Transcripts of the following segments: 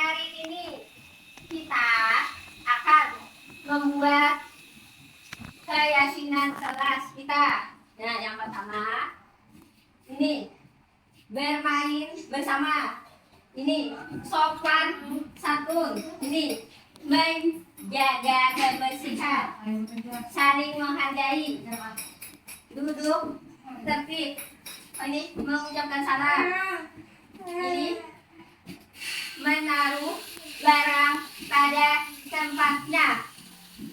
hari ini kita akan membuat keyakinan kelas kita. Nah, yang pertama ini bermain bersama. Ini sopan santun. Ini menjaga kebersihan, saling menghargai, duduk tertib. Ini mengucapkan salam. Ini menaruh barang pada tempatnya.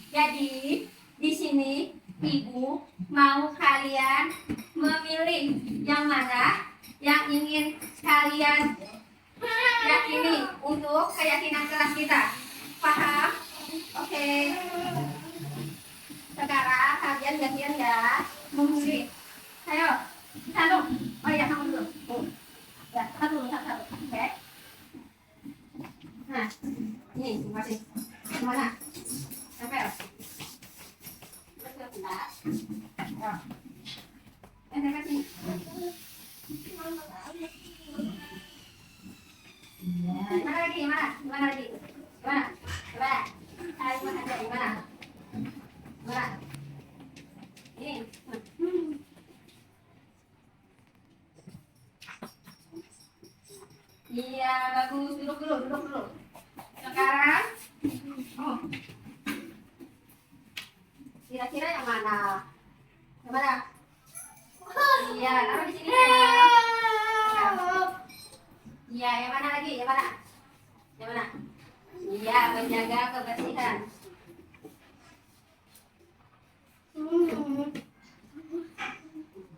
Jadi di sini ibu mau kalian memilih yang mana yang ingin kalian yakini untuk keyakinan kelas kita. Paham? Oke. Sekarang kalian gantian ya memilih. Ayo, satu. Oh iya, kamu dulu. Ya, satu. Oke. Nah, ini masih mana? Tempel. Bentar. Ayo. Tempel sini. Mana lagi? Mana lagi? Coba. Cari mana aja, mana? Ini. Iya, bagus. Duduk dulu. Sekarang, kira-kira yang mana? Yang mana? Iya, taruh di sini. Iya, yang mana lagi? Yang mana? Iya, menjaga kebersihan.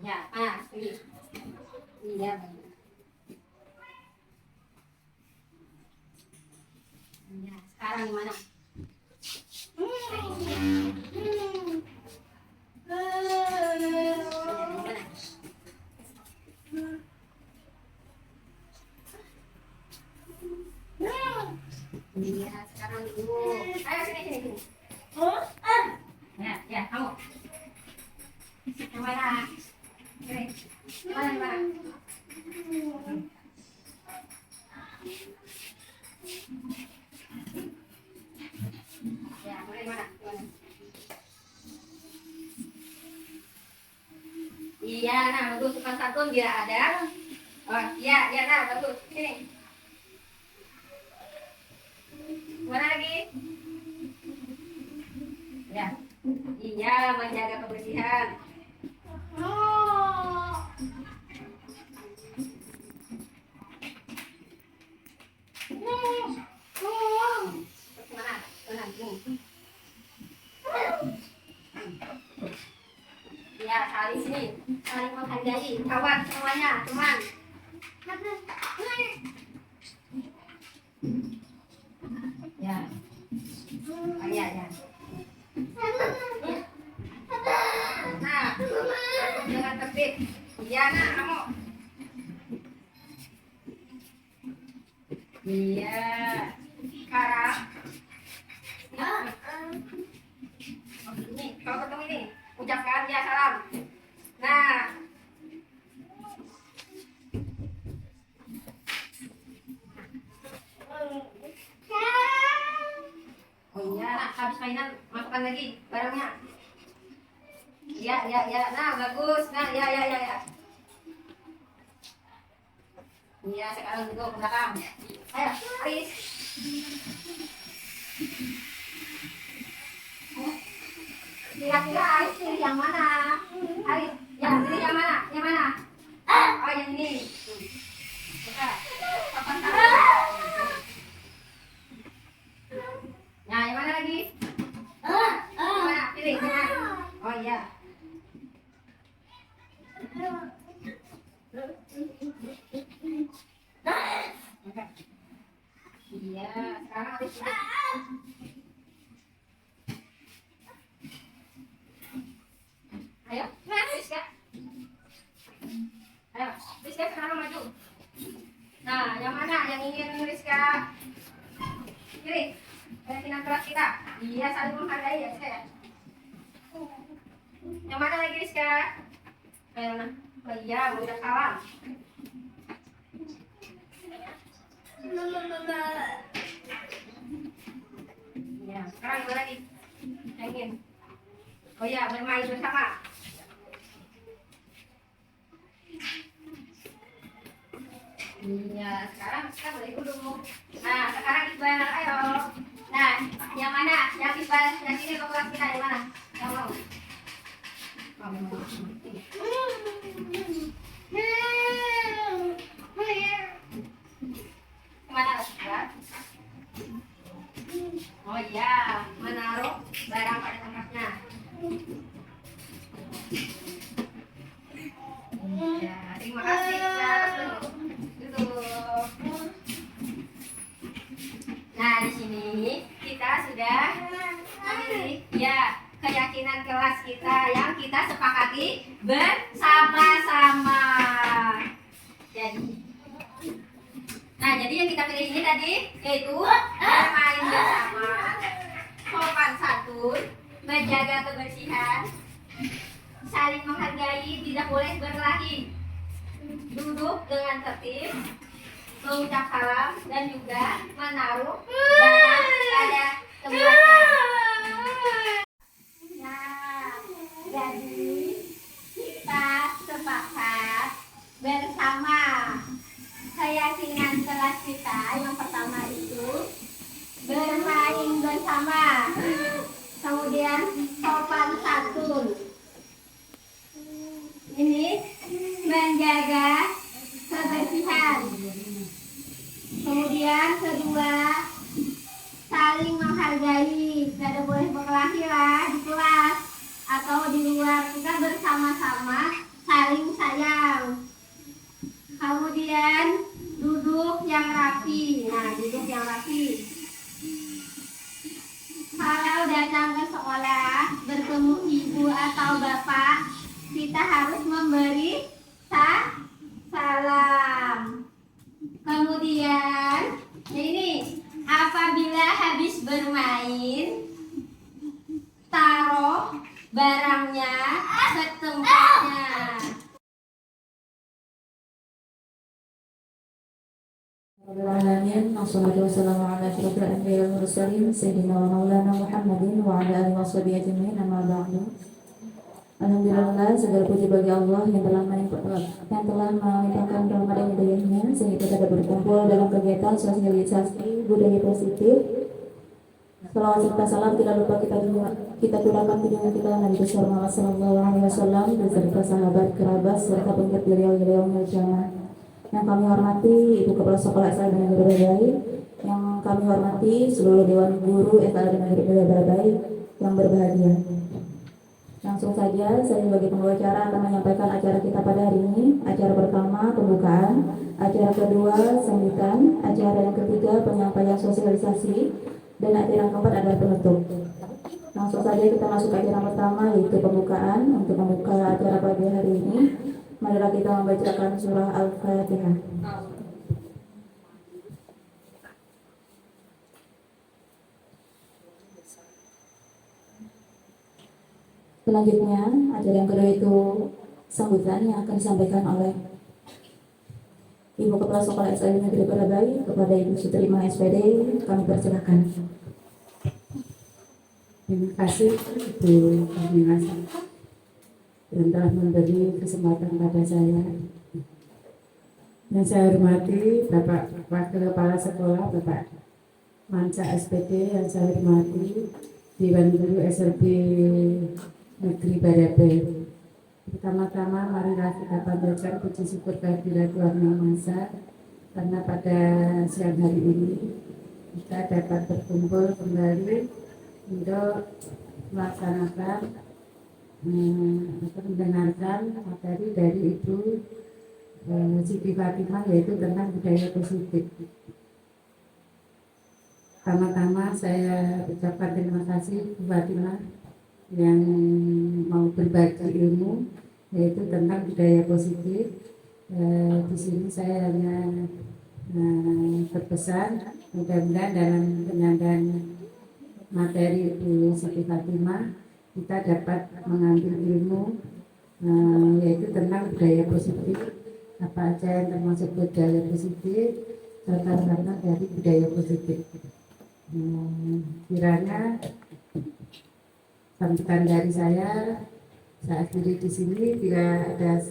Ya, ini. Iya, bagus. Ya, sekarang gimana? Iya, sekarang dulu. Ayo sini. Ya, kamu. Yang mana? Sini. Yang mana? Ya, mulai mana? Iya, nah bagus. Sopan santun biar ada. Oh, iya, nah bagus. Sini. Mana lagi? Ya. Iya, menjaga kebersihan. Ya, saling sini, saling menghargai, kawan semuanya, teman. Ya. Oh, ya. Nah, dengan tertib. Iya, nah kamu. Iya. Sekarang. Ini, kalau ketemu ini, ucapkan ya salam. Nah. Oh iya, nah, habis mainan masukkan lagi barangnya. Ya. Nah, bagus. Nah, ya. Iya, sekarang duduk ke belakang. Ayo, Aris. Kira-kira Aris pilih yang mana? Aris, ya pilih yang mana? Oh, yang ini. Buka. Papan tangan. Nah, yang mana lagi? Yang mana? Pilih. Oh iya. Iya, sekarang habis ini. Ayo, Rizka sekarang maju. Nah, yang mana yang ingin Rizka pilih? Keyakinan kelas kita. Iya, saling menghargai ya, Rizka ya. Yang mana lagi Rizka? Ayo, nah. Oh iya, udah salam. Ya, sekarang gimana nih? Ingin. Oh ya, bermain bersama. Iya, sekarang kita boleh duduk. Nah, sekarang Iqbal, ayo. Nah, yang mana? Yang Iqbal, yang ini kelas kita yang mana? Yang mau? Kamu mau? Kemana Iqbal? Oh iya, menaruh barang pada tempatnya. Ya, terima kasih. Ya, duduk. Nah, di sini kita sudah memilih ya keyakinan kelas kita yang kita sepakati bersama-sama. Jadi yang kita pilih ini tadi yaitu bermain bersama, sopan santun, menjaga kebersihan, saling menghargai, tidak boleh berkelahi, duduk dengan tertib, mengucap salam dan juga menaruh barang pada tempatnya. Nah, jadi kita sepakat bersama keyakinan kelas kita yang pertama itu bermain bersama, kemudian sopan santun, ini menjaga kebersihan, kemudian kedua saling menghargai, tidak boleh berkelahi lah di kelas atau di luar, kita bersama-sama saling sayang. Kemudian duduk yang rapi. Nah, duduk yang rapi. Kalau datang ke sekolah bertemu ibu atau bapak, kita harus memberi salam. Kemudian ini apabila habis bermain, taruh barangnya setempatnya. Alamin, wassalatu wassalamu ala asyrofil anbiya'i wal mursalin sayyidina wa maulana Muhammadin wa ala alihi washabihi ajmain, amma ba'du. Alhamdulillah, segala puji bagi Allah yang telah melimpahkan rahmat dan hidayahnya sehingga kita dapat berkumpul dalam kegiatan sosialisasi budaya positif. Salawat serta salam tidak lupa kita curahkan kepada kita Nabi besar Muhammad sallallahu alaihi wasallam beserta sahabat, kerabat serta pengikut beliau jamaah. Yang kami hormati Ibu Kepala Sekolah SLB Negeri Barabai, yang kami hormati seluruh Dewan Guru SLB Negeri Barabai yang berbahagia. Langsung saja saya sebagai pembawa acara akan menyampaikan acara kita pada hari ini. Acara pertama pembukaan, acara kedua sambutan, acara yang ketiga penyampaian sosialisasi, dan acara yang keempat adalah penutup. Langsung saja kita masuk ke acara pertama yaitu pembukaan. Untuk membuka acara pagi hari ini, marilah kita membacakan surah Al-Fatihah. Selanjutnya, acara yang kedua itu sambutan yang akan disampaikan oleh Ibu Kepala Sekolah SLB Negeri Barabai kepada Ibu Sutrima SPD. Kami persilakan. Terima kasih Ibu Kaminasa yang telah memberi kesempatan pada saya. Yang saya hormati Bapak Wakil Kepala Sekolah Bapak Manca SPD, yang saya hormati Dewan Guru SLB Negeri Barabai. Pertama-tama marilah kita panjatkan puji syukur kehadirat Tuhan Yang Maha Esa, karena pada siang hari ini kita dapat berkumpul kembali untuk melaksanakan mendengarkan materi dari Ibu Siti Fatimah, yaitu tentang budaya positif. Pertama-tama saya ucapkan terima kasih Bu Fatimah yang mau berbagi ilmu yaitu tentang budaya positif. Di sini saya hanya berpesan mudah-mudahan dalam penyampaian materi Ibu Siti Fatimah kita dapat mengambil ilmu yaitu tentang budaya positif, apa aja yang termasuk budaya positif, latar-latar dari budaya positif. Kiranya sambutan dari saya saat diri di sini bila ada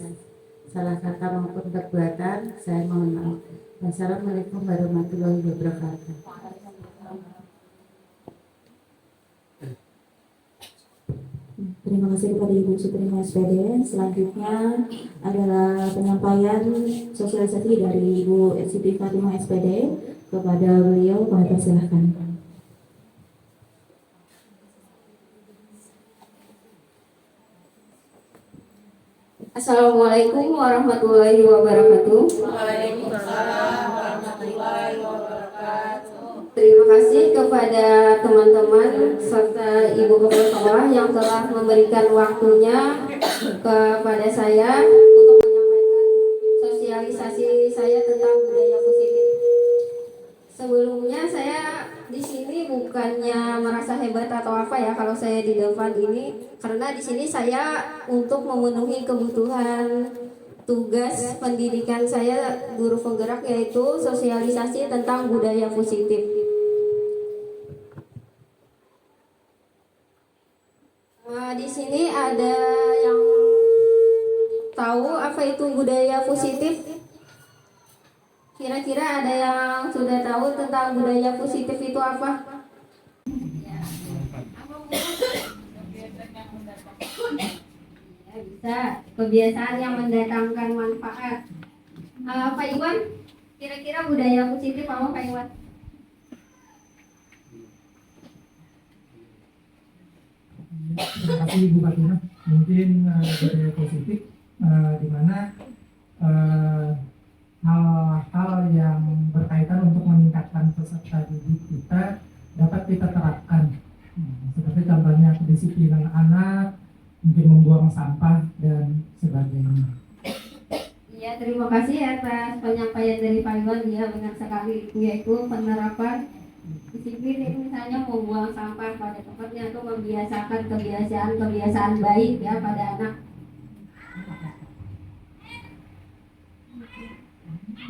salah kata maupun perbuatan, saya mohon maaf. Wassalamualaikum warahmatullahi wabarakatuh. Terima kasih kepada Ibu Suprema SPD. Selanjutnya adalah penyampaian sosialisasi dari Ibu Siti Fatimah SPD kepada beliau. Kami persilahkan. Assalamualaikum warahmatullahi wabarakatuh. Terima kasih kepada teman-teman serta Ibu Kepala Sekolah yang telah memberikan waktunya kepada saya untuk menyampaikan sosialisasi saya tentang budaya positif. Sebelumnya saya di sini bukannya merasa hebat atau apa ya kalau saya di depan ini, karena di sini saya untuk memenuhi kebutuhan tugas pendidikan saya guru penggerak, yaitu sosialisasi tentang budaya positif. Di sini ada yang tahu apa itu budaya positif? Kira-kira ada yang sudah tahu tentang budaya positif itu apa? Ya, bisa. Kebiasaan yang mendatangkan manfaat. Pak Iwan, kira-kira budaya positif apa Pak Iwan? Terima kasih Ibu Fatimah. Mungkin budaya positif di mana hal-hal yang berkaitan untuk meningkatkan peserta didik kita dapat kita terapkan. Seperti contohnya kedisiplinan anak, mungkin membuang sampah dan sebagainya. Iya, terima kasih atas penyampaian dari Pak Iwan. Iya, benar sekali, yaitu penerapan disiplin itu misalnya membuang sampah pada tempatnya, atau membiasakan kebiasaan baik ya pada anak.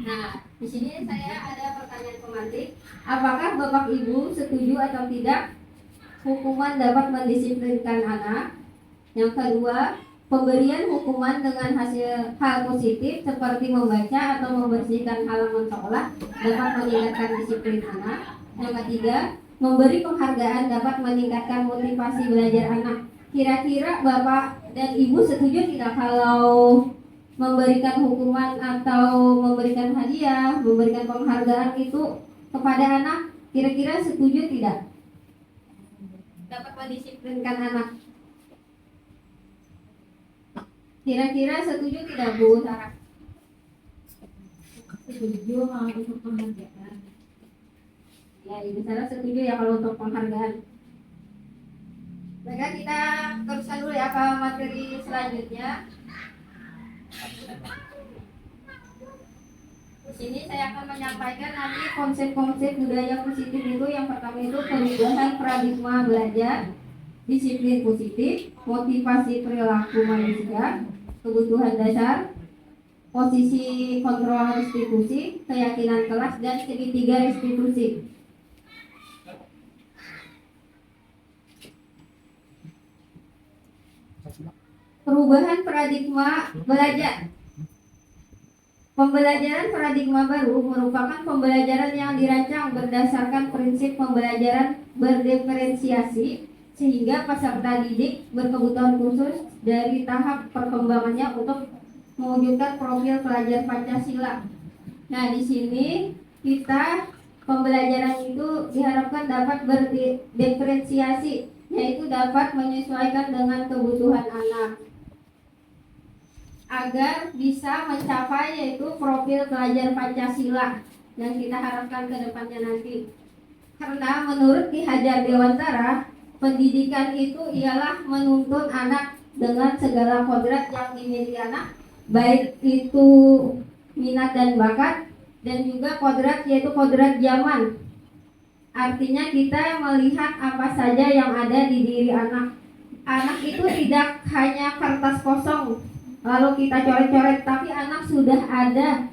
Nah, di sini saya ada pertanyaan pemantik. Apakah Bapak Ibu setuju atau tidak hukuman dapat mendisiplinkan anak? Yang kedua, pemberian hukuman dengan hasil hal positif seperti membaca atau membersihkan halaman sekolah dapat meningkatkan disiplin anak. Yang ketiga, memberi penghargaan dapat meningkatkan motivasi belajar anak. Kira-kira Bapak dan Ibu setuju tidak kalau memberikan hukuman atau memberikan hadiah, memberikan penghargaan itu kepada anak? Kira-kira setuju tidak? Dapat mendisiplinkan anak. Kira-kira setuju tidak Bu Sarah? Setuju kalau untuk penghargaan. Ya, Ibu Sarah setuju ya kalau untuk penghargaan. Baiklah, kita teruskan dulu ya ke materi selanjutnya. Di sini saya akan menyampaikan nanti konsep-konsep budaya positif itu. Yang pertama itu perubahan paradigma belajar, disiplin positif, motivasi perilaku manusia, kebutuhan dasar, posisi kontrol restitusi, keyakinan kelas, dan segitiga restitusi. Perubahan paradigma belajar. Pembelajaran paradigma baru merupakan pembelajaran yang dirancang berdasarkan prinsip pembelajaran berdiferensiasi, sehingga peserta didik berkebutuhan khusus dari tahap perkembangannya untuk mewujudkan profil pelajar Pancasila. Nah, di sini kita pembelajaran itu diharapkan dapat berdiferensiasi, yaitu dapat menyesuaikan dengan kebutuhan anak agar bisa mencapai yaitu profil pelajar Pancasila yang kita harapkan ke depannya nanti. Karena menurut Ki Hajar Dewantara, pendidikan itu ialah menuntun anak dengan segala kodrat yang dimiliki anak, baik itu minat dan bakat, dan juga kodrat yaitu kodrat zaman. Artinya kita melihat apa saja yang ada di diri anak. Anak itu tidak hanya kertas kosong lalu kita coret-coret, tapi anak sudah ada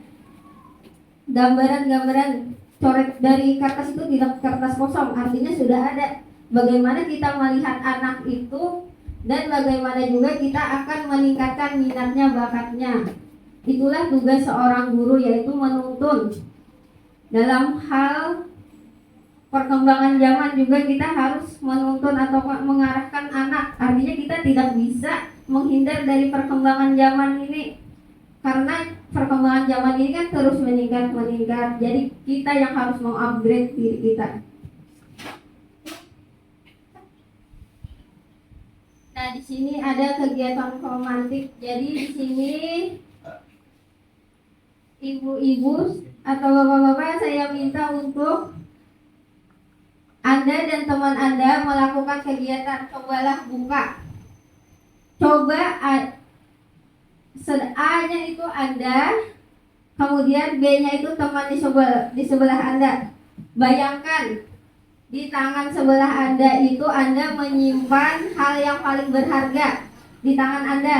gambaran-gambaran coret dari kertas itu tidak kertas kosong, artinya sudah ada bagaimana kita melihat anak itu dan bagaimana juga kita akan meningkatkan minatnya, bakatnya. Itulah tugas seorang guru, yaitu menuntun. Dalam hal perkembangan zaman juga kita harus menuntun atau mengarahkan anak. Artinya kita tidak bisa menghindar dari perkembangan zaman ini, karena perkembangan zaman ini kan terus meningkat. Jadi kita yang harus mengupgrade diri kita. Nah, di sini ada kegiatan romantik. Jadi di sini ibu-ibu atau bapak-bapak, saya minta untuk Anda dan teman Anda melakukan kegiatan cobalah buka. Coba A-nya itu Anda, kemudian B-nya itu teman di sebelah Anda. Bayangkan di tangan sebelah Anda itu Anda menyimpan hal yang paling berharga di tangan Anda.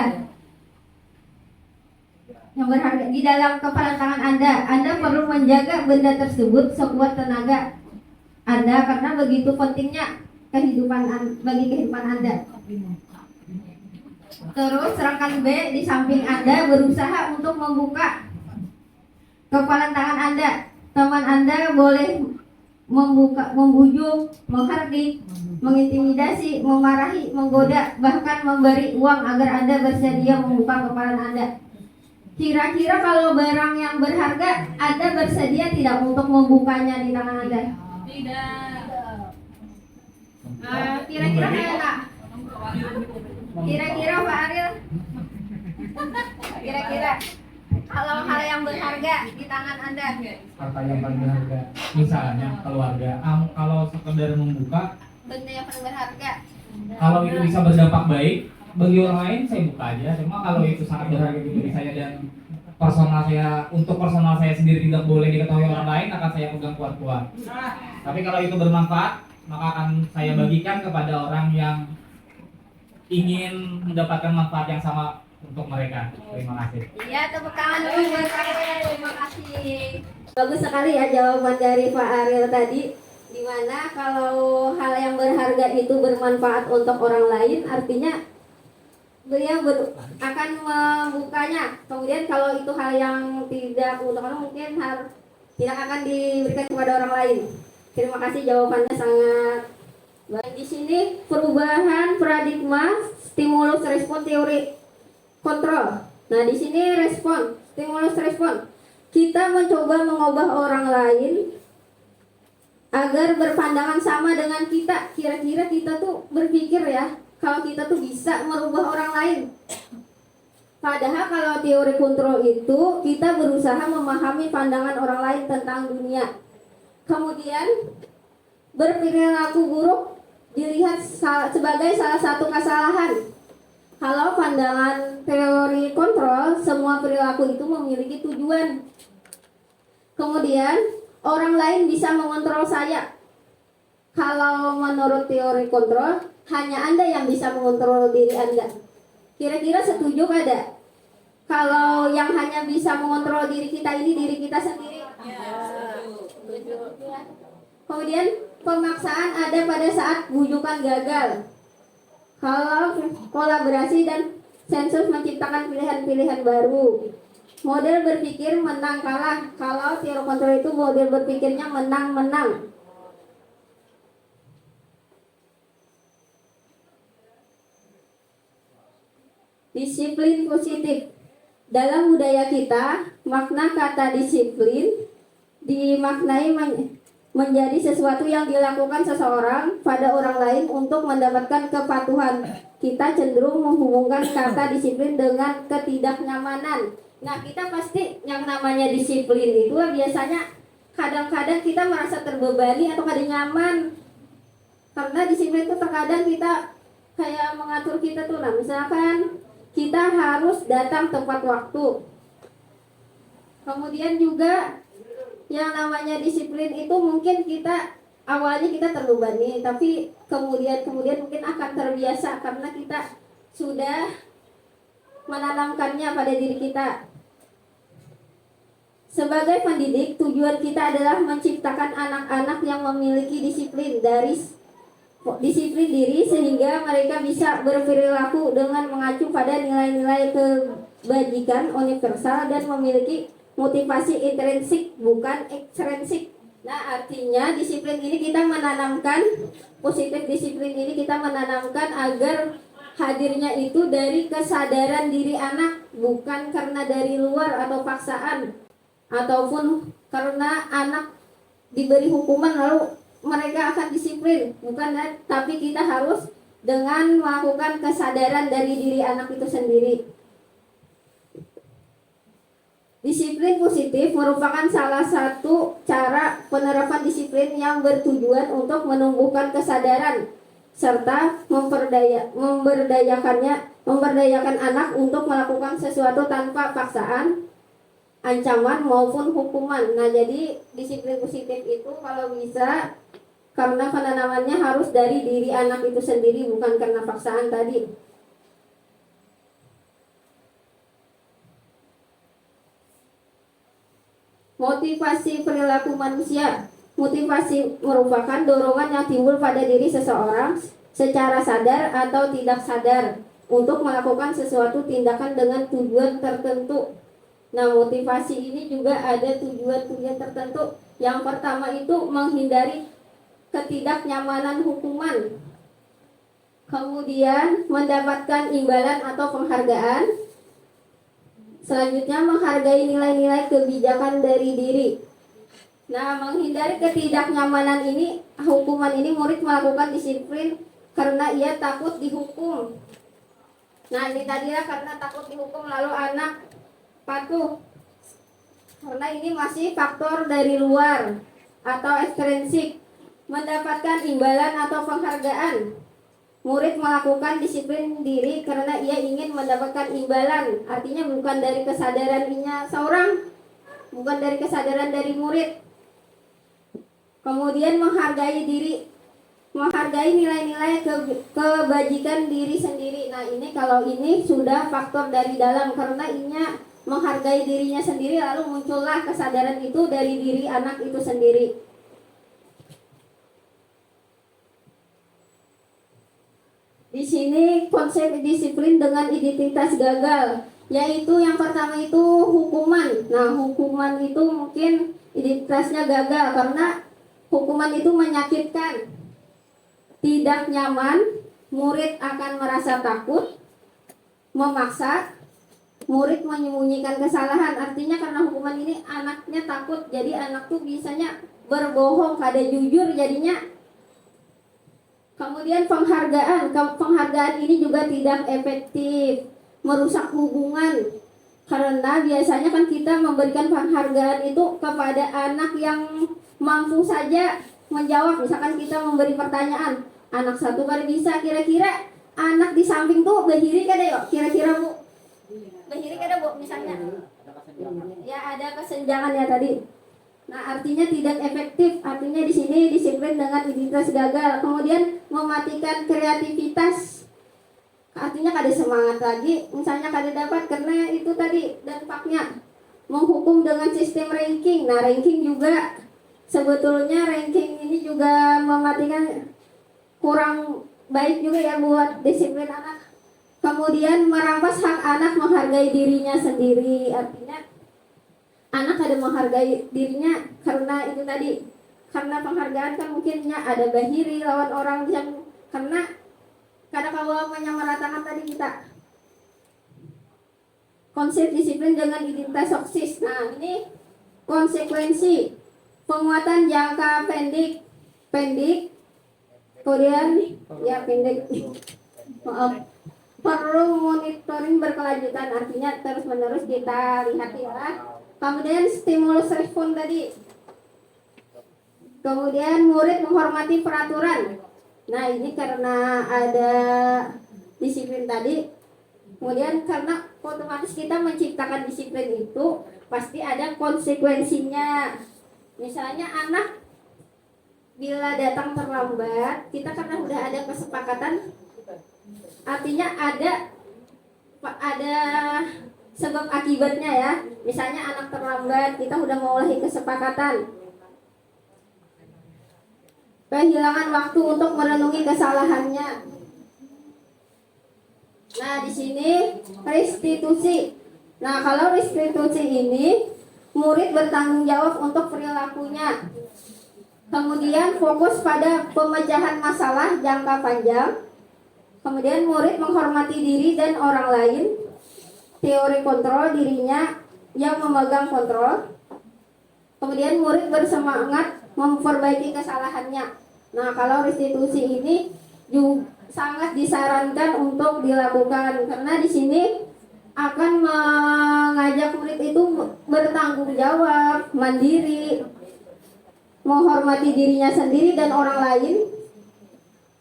Yang berharga di dalam kepala tangan Anda. Anda perlu menjaga benda tersebut sekuat tenaga Anda, karena begitu pentingnya bagi kehidupan Anda. Terus rekan B di samping Anda berusaha untuk membuka kepala tangan Anda. Teman Anda boleh membujuk, menghardik, mengintimidasi, memarahi, menggoda, bahkan memberi uang agar Anda bersedia membuka kepala Anda. Kira-kira kalau barang yang berharga, Anda bersedia tidak untuk membukanya di tangan Anda? Tidak. Kira-kira kayak Kak? Kira-kira Pak Ariel? Kira-kira kalau hal yang berharga di tangan Anda? Harta yang paling berharga, misalnya keluarga. Kalau sekedar membuka, Benda yang paling berharga. kalau itu bisa berdampak baik bagi orang lain, saya buka aja. Cuma kalau itu sangat berharga bagi saya dan untuk personal saya sendiri tidak boleh diketahui orang lain, akan saya pegang kuat-kuat. Tapi kalau itu bermanfaat, maka akan saya bagikan kepada orang yang ingin mendapatkan manfaat yang sama untuk mereka. Terima kasih. Iya, tepuk tangan dulu buat saya. Terima kasih. Bagus sekali ya jawaban dari Pak Ariel tadi. Dimana kalau hal yang berharga itu bermanfaat untuk orang lain, artinya beliau akan membukanya. Kemudian kalau itu hal yang tidak untuk orang, mungkin tidak akan diberikan kepada orang lain. Terima kasih, jawabannya sangat baik. Di sini perubahan paradigma, stimulus respon, teori kontrol. Nah, di sini respon, stimulus respon. Kita mencoba mengubah orang lain agar berpandangan sama dengan kita. Kira-kira kita tuh berpikir ya, kalau kita tuh bisa merubah orang lain. Padahal kalau teori kontrol itu kita berusaha memahami pandangan orang lain tentang dunia. Kemudian berperilaku buruk dilihat sebagai salah satu kesalahan. Kalau pandangan teori kontrol, semua perilaku itu memiliki tujuan. Kemudian orang lain bisa mengontrol saya. Kalau menurut teori kontrol, hanya Anda yang bisa mengontrol diri Anda. Kira-kira setuju ada? Kalau yang hanya bisa mengontrol diri kita ini diri kita sendiri. Kemudian pemaksaan ada pada saat bujukan gagal. Kalau kolaborasi dan sensus menciptakan pilihan-pilihan baru. Model berpikir menang kalah. Kalau teori kontrol itu model berpikirnya menang-menang. Disiplin positif. Dalam budaya kita, makna kata disiplin dimaknai menjadi sesuatu yang dilakukan seseorang pada orang lain untuk mendapatkan kepatuhan. Kita cenderung menghubungkan kata disiplin dengan ketidaknyamanan. Nah, kita pasti yang namanya disiplin itu biasanya kadang-kadang kita merasa terbebani atau kada nyaman. Karena disiplin itu terkadang kita kayak mengatur kita tuh. Nah, misalkan kita harus datang tepat waktu. Kemudian juga yang namanya disiplin itu mungkin awalnya kita terbebani, tapi kemudian mungkin akan terbiasa karena kita sudah menanamkannya pada diri kita. Sebagai pendidik, tujuan kita adalah menciptakan anak-anak yang memiliki disiplin diri sehingga mereka bisa berperilaku dengan mengacu pada nilai-nilai kebajikan universal dan memiliki motivasi intrinsik bukan ekstrinsik. Nah, artinya disiplin ini kita menanamkan positif disiplin ini kita menanamkan agar hadirnya itu dari kesadaran diri anak, bukan karena dari luar atau paksaan ataupun karena anak diberi hukuman lalu mereka akan disiplin, bukan kan? Tapi kita harus dengan melakukan kesadaran dari diri anak itu sendiri. Disiplin positif merupakan salah satu cara penerapan disiplin yang bertujuan untuk menumbuhkan kesadaran serta memberdayakan anak untuk melakukan sesuatu tanpa paksaan, ancaman maupun hukuman. Nah, jadi disiplin positif itu kalau bisa karena penanamannya harus dari diri anak itu sendiri, bukan karena paksaan tadi. Motivasi perilaku manusia. Motivasi merupakan dorongan yang timbul pada diri seseorang secara sadar atau tidak sadar untuk melakukan sesuatu tindakan dengan tujuan tertentu. Nah, motivasi ini juga ada tujuan-tujuan tertentu. Yang pertama itu menghindari ketidaknyamanan hukuman. Kemudian mendapatkan imbalan atau penghargaan. Selanjutnya menghargai nilai-nilai kebijakan dari diri. Nah, menghindari ketidaknyamanan ini, hukuman ini murid melakukan disiplin karena ia takut dihukum. Nah, ini tadilah karena takut dihukum lalu anak patuh. Karena ini masih faktor dari luar atau ekstrinsik. Mendapatkan imbalan atau penghargaan. Murid melakukan disiplin diri karena ia ingin mendapatkan imbalan. Artinya bukan dari kesadarannya seorang, bukan dari kesadaran dari murid. Kemudian menghargai nilai-nilai kebajikan diri sendiri. Nah, ini kalau ini sudah faktor dari dalam karena inya menghargai dirinya sendiri lalu muncullah kesadaran itu dari diri anak itu sendiri. Di sini konsep disiplin dengan identitas gagal, yaitu yang pertama itu hukuman. Nah, hukuman itu mungkin identitasnya gagal karena hukuman itu menyakitkan, tidak nyaman, murid akan merasa takut, memaksa, murid menyembunyikan kesalahan. Artinya karena hukuman ini anaknya takut, jadi anak tuh bisanya berbohong, kada jujur jadinya. Kemudian penghargaan ini juga tidak efektif, merusak hubungan. Karena biasanya kan kita memberikan penghargaan itu kepada anak yang mampu saja menjawab. Misalkan kita memberi pertanyaan, anak satu kali bisa, kira-kira anak di samping tuh behiri kada yuk? Kira-kira Bu? Behiri kada Bu misalnya? Ya ada kesenjangan ya tadi. Nah, artinya tidak efektif. Artinya di sini disiplin dengan identitas gagal. Kemudian mematikan kreativitas. Artinya kada semangat lagi. Misalnya kada dapat karena itu tadi dampaknya. Menghukum dengan sistem ranking. Nah, ranking juga sebetulnya ranking ini juga mematikan, kurang baik juga ya buat disiplin anak. Kemudian merampas hak anak menghargai dirinya sendiri. Artinya anak ada menghargai dirinya karena itu tadi, karena penghargaan kan mungkinnya ada bahiri lawan orang yang karena kadang kalau menyamaratakan tadi kita konsep disiplin dengan identitas toksis. Nah, ini konsekuensi penguatan jangka pendek, kemudian ya pendek, maaf, perlu monitoring berkelanjutan. Artinya terus menerus kita lihat ya. Kemudian stimulus respon tadi. Kemudian murid menghormati peraturan. Nah, ini karena ada disiplin tadi. Kemudian karena otomatis kita menciptakan disiplin itu pasti ada konsekuensinya. Misalnya anak bila datang terlambat, kita karena sudah ada kesepakatan, artinya ada sebab akibatnya ya. Misalnya anak terlambat, kita udah mengulahi kesepakatan. Kehilangan waktu untuk merenungi kesalahannya. Nah, di sini restitusi. Nah, kalau restitusi ini murid bertanggung jawab untuk perilakunya. Kemudian fokus pada pemecahan masalah jangka panjang. Kemudian murid menghormati diri dan orang lain. Teori kontrol dirinya yang memegang kontrol. Kemudian murid bersemangat memperbaiki kesalahannya. Nah, kalau restitusi ini juga sangat disarankan untuk dilakukan karena di sini akan mengajak murid itu bertanggung jawab, mandiri, menghormati dirinya sendiri dan orang lain.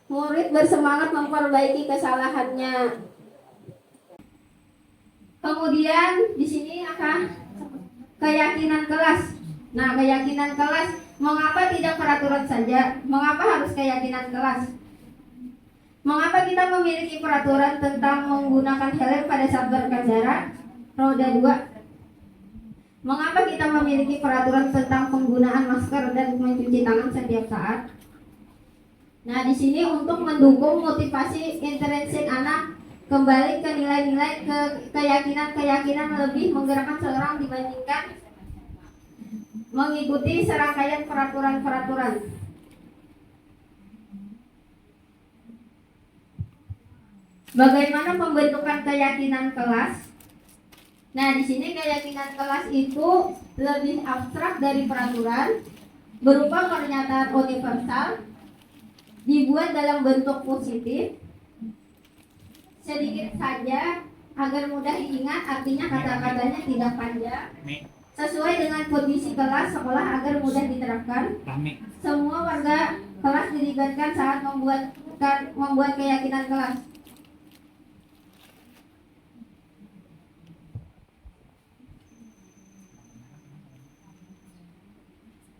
Murid bersemangat memperbaiki kesalahannya. Kemudian di sini akan keyakinan kelas. Nah, keyakinan kelas, mengapa tidak peraturan saja? Mengapa harus keyakinan kelas? Mengapa kita memiliki peraturan tentang menggunakan helm pada saat berkendara roda 2? Mengapa kita memiliki peraturan tentang penggunaan masker dan mencuci tangan setiap saat? Nah, di sini untuk mendukung motivasi intrinsik anak kembali ke nilai-nilai keyakinan lebih menggerakkan seorang dibandingkan mengikuti serangkaian peraturan-peraturan. Bagaimana pembentukan keyakinan kelas? Nah, di sini keyakinan kelas itu lebih abstrak dari peraturan, berupa pernyataan universal, dibuat dalam bentuk positif, sedikit saja agar mudah diingat, artinya kata-katanya tidak panjang, sesuai dengan kondisi kelas sekolah agar mudah diterapkan. Semua warga kelas dilibatkan saat membuat keyakinan kelas.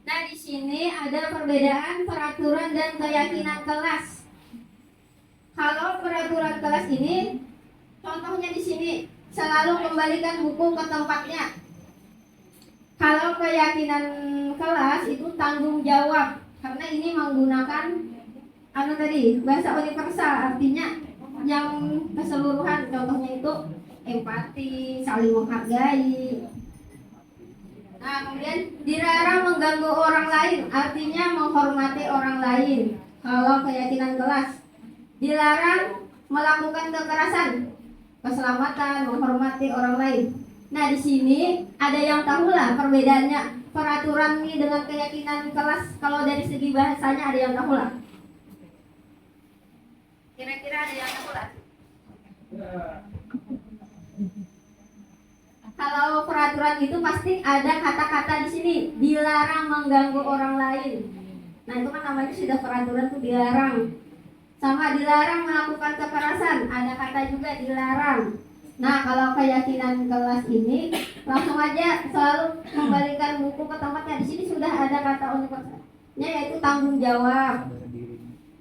Nah, di sini ada perbedaan peraturan dan keyakinan kelas. Kalau peraturan kelas ini, contohnya di sini, selalu kembalikan buku ke tempatnya. Kalau keyakinan kelas itu tanggung jawab, karena ini menggunakan bahasa universal, artinya yang keseluruhan. Contohnya itu empati, saling menghargai. Nah, kemudian dilarang mengganggu orang lain, artinya menghormati orang lain. Kalau keyakinan kelas, dilarang melakukan kekerasan, keselamatan, menghormati orang lain. Nah, di sini ada yang tahulah perbedaannya peraturan ini dengan keyakinan kelas. Kalau dari segi bahasanya ada yang tahulah. Kira-kira ada yang tahulah? Kalau peraturan itu pasti ada kata-kata di sini, dilarang mengganggu orang lain. Nah, itu kan namanya sudah peraturan tuh, dilarang. Sama dilarang melakukan kekerasan, ada kata juga dilarang. Nah, kalau keyakinan kelas ini langsung aja selalu kembalikan buku ke tempatnya. Di sini sudah ada kata universalnya, yaitu tanggung jawab.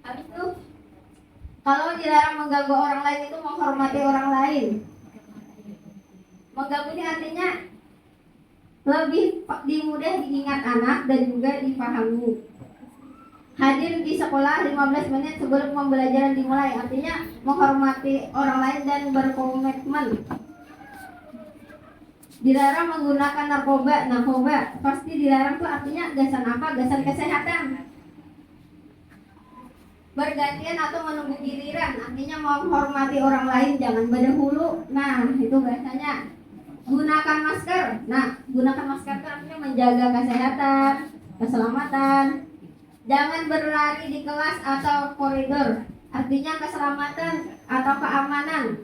Habis itu, kalau dilarang mengganggu orang lain itu menghormati orang lain. Mengganggu ini artinya lebih mudah diingat anak dan juga dipahami. Hadir di sekolah 15 menit sebelum pembelajaran dimulai, artinya menghormati orang lain dan berkomitmen. Dilarang menggunakan narkoba pasti dilarang tuh artinya gasan apa? Gasan kesehatan. Bergantian atau menunggu giliran, artinya menghormati orang lain, jangan berdahulu. Nah, itu bahasanya. Gunakan masker. Nah, gunakan masker itu artinya menjaga kesehatan, keselamatan. Jangan berlari di kelas atau koridor, artinya keselamatan atau keamanan.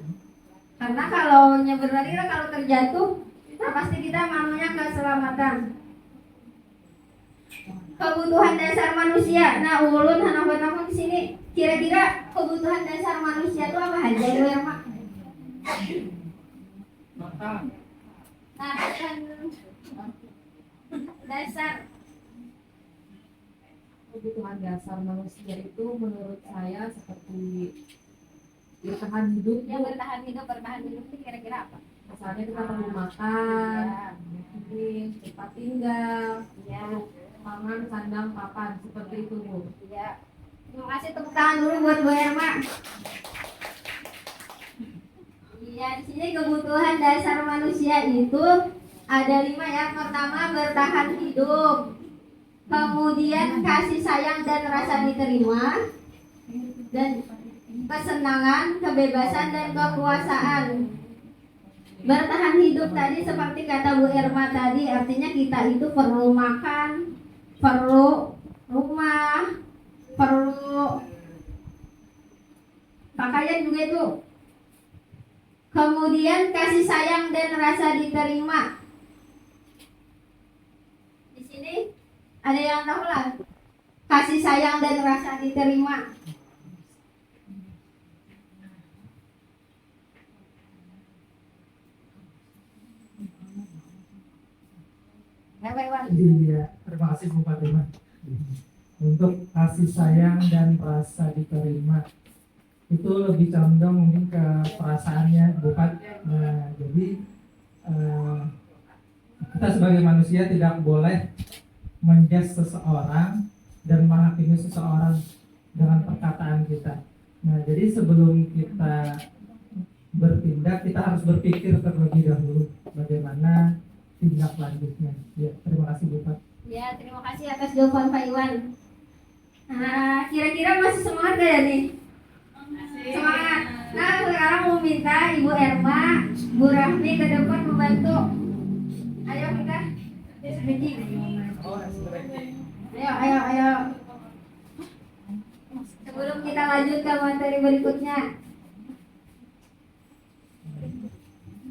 Karena kalau berlari, kalau terjatuh, nah pasti kita maunya keselamatan. Kebutuhan dasar manusia. Nah, ulun hanafat di sini. Kira-kira kebutuhan dasar manusia itu apa aja itu ya, Mak? Nah, dasar Kebutuhan dasar manusia itu menurut saya seperti bertahan hidup. yang bertahan hidup itu kira-kira apa? Misalnya kita perlu makan, tempat tinggal, Iya. pangan, sandang, papan, seperti itu Bu. Iya. Terima kasih, tepuk tangan dulu buat Bu Erma. Iya, di sini kebutuhan dasar manusia itu ada 5 ya. Pertama, bertahan hidup. Kemudian kasih sayang dan rasa diterima. Dan kesenangan, kebebasan dan kekuasaan. Bertahan hidup tadi seperti kata Bu Erma tadi, artinya kita itu perlu makan, perlu rumah, perlu pakaian juga itu. Kemudian kasih sayang dan rasa diterima. Di sini ada yang tahu lah kasih sayang dan rasa diterima. Iya, terima kasih Bu Fatimah. Untuk kasih sayang dan rasa diterima itu lebih condong mungkin ke perasaannya Bu Fat. Nah, jadi kita sebagai manusia tidak boleh menjudge seseorang dan menghakimi seseorang dengan perkataan kita. Nah, jadi sebelum kita bertindak, kita harus berpikir terlebih dahulu bagaimana tindak lanjutnya. Ya, terima kasih Bu Fat. Ya, terima kasih atas jawaban Pak Iwan. Nah, kira-kira masih semangat gak ya nih? Semangat. Nah, sekarang mau minta Ibu Erma, Bu Rahmi ke depan membantu. Ayo kita. Ayo. Sebelum kita lanjut ke materi berikutnya.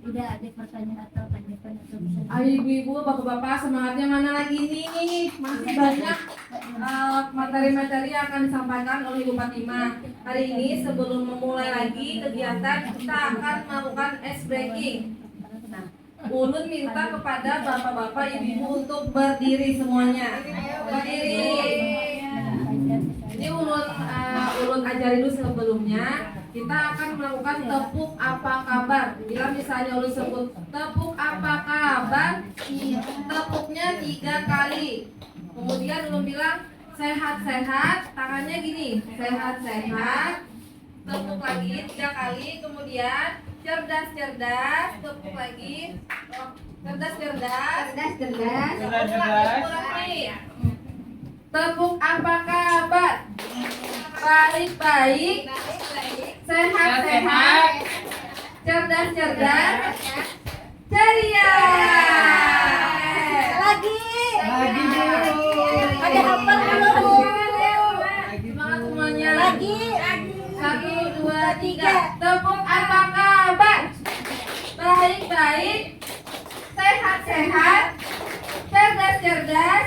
Udah ada pertanyaan atau tanggapan atau bisa? Ayo ibu-ibu, bapak-bapak, semangatnya mana lagi nih? Masih banyak materi-materi yang akan disampaikan oleh Ibu Fatimah. Hari ini sebelum memulai lagi kegiatan, kita akan melakukan ice breaking. Ulun minta kepada bapak-bapak, ibu-ibu untuk berdiri semuanya. Berdiri. Ini ulun ajari dulu sebelumnya. Kita akan melakukan tepuk apa kabar. Bila misalnya ulun sebut tepuk apa kabar, tepuknya 3 kali. Kemudian ulun bilang sehat-sehat, tangannya gini, sehat-sehat. Tepuk lagi 3 kali. Kemudian cerdas-cerdas, tepuk lagi. Cerdas-cerdas. Tepuk apa kabar? Baik-baik. Sehat-sehat, cerdas-cerdas, ceria. Lagi Bu. Ada hafal dulu. Semangat semuanya. Lagi. 1, 2, 3. Tepuk apa kabar? Baik-baik, sehat-sehat, cerdas-cerdas,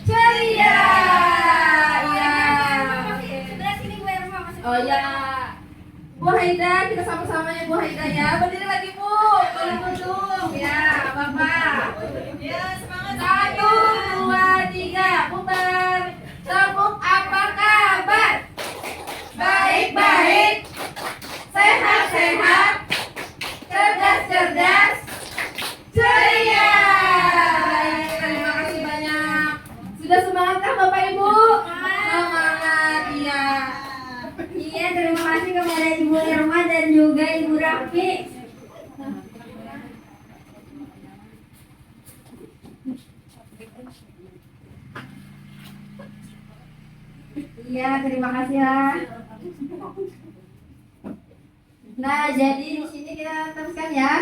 ceria. Ya. Oh ya. Bu Haida, kita sama-sama ya Bu Haida ya. Berdiri lagi Bu, duduk ya, Bapak. Ya, semangat. 1, 2, 3, putar. Tepuk apa kabar? Baik-baik, sehat-sehat, cerdas-cerdas, ceria. Baik, terima kasih banyak. Sudah semangatkah Bapak Ibu? Semangat, iya. Iya, terima kasih kepada Ibu Irma dan juga Ibu Rafi. Iya, terima kasih ya. Nah, jadi di sini kita teruskan ya.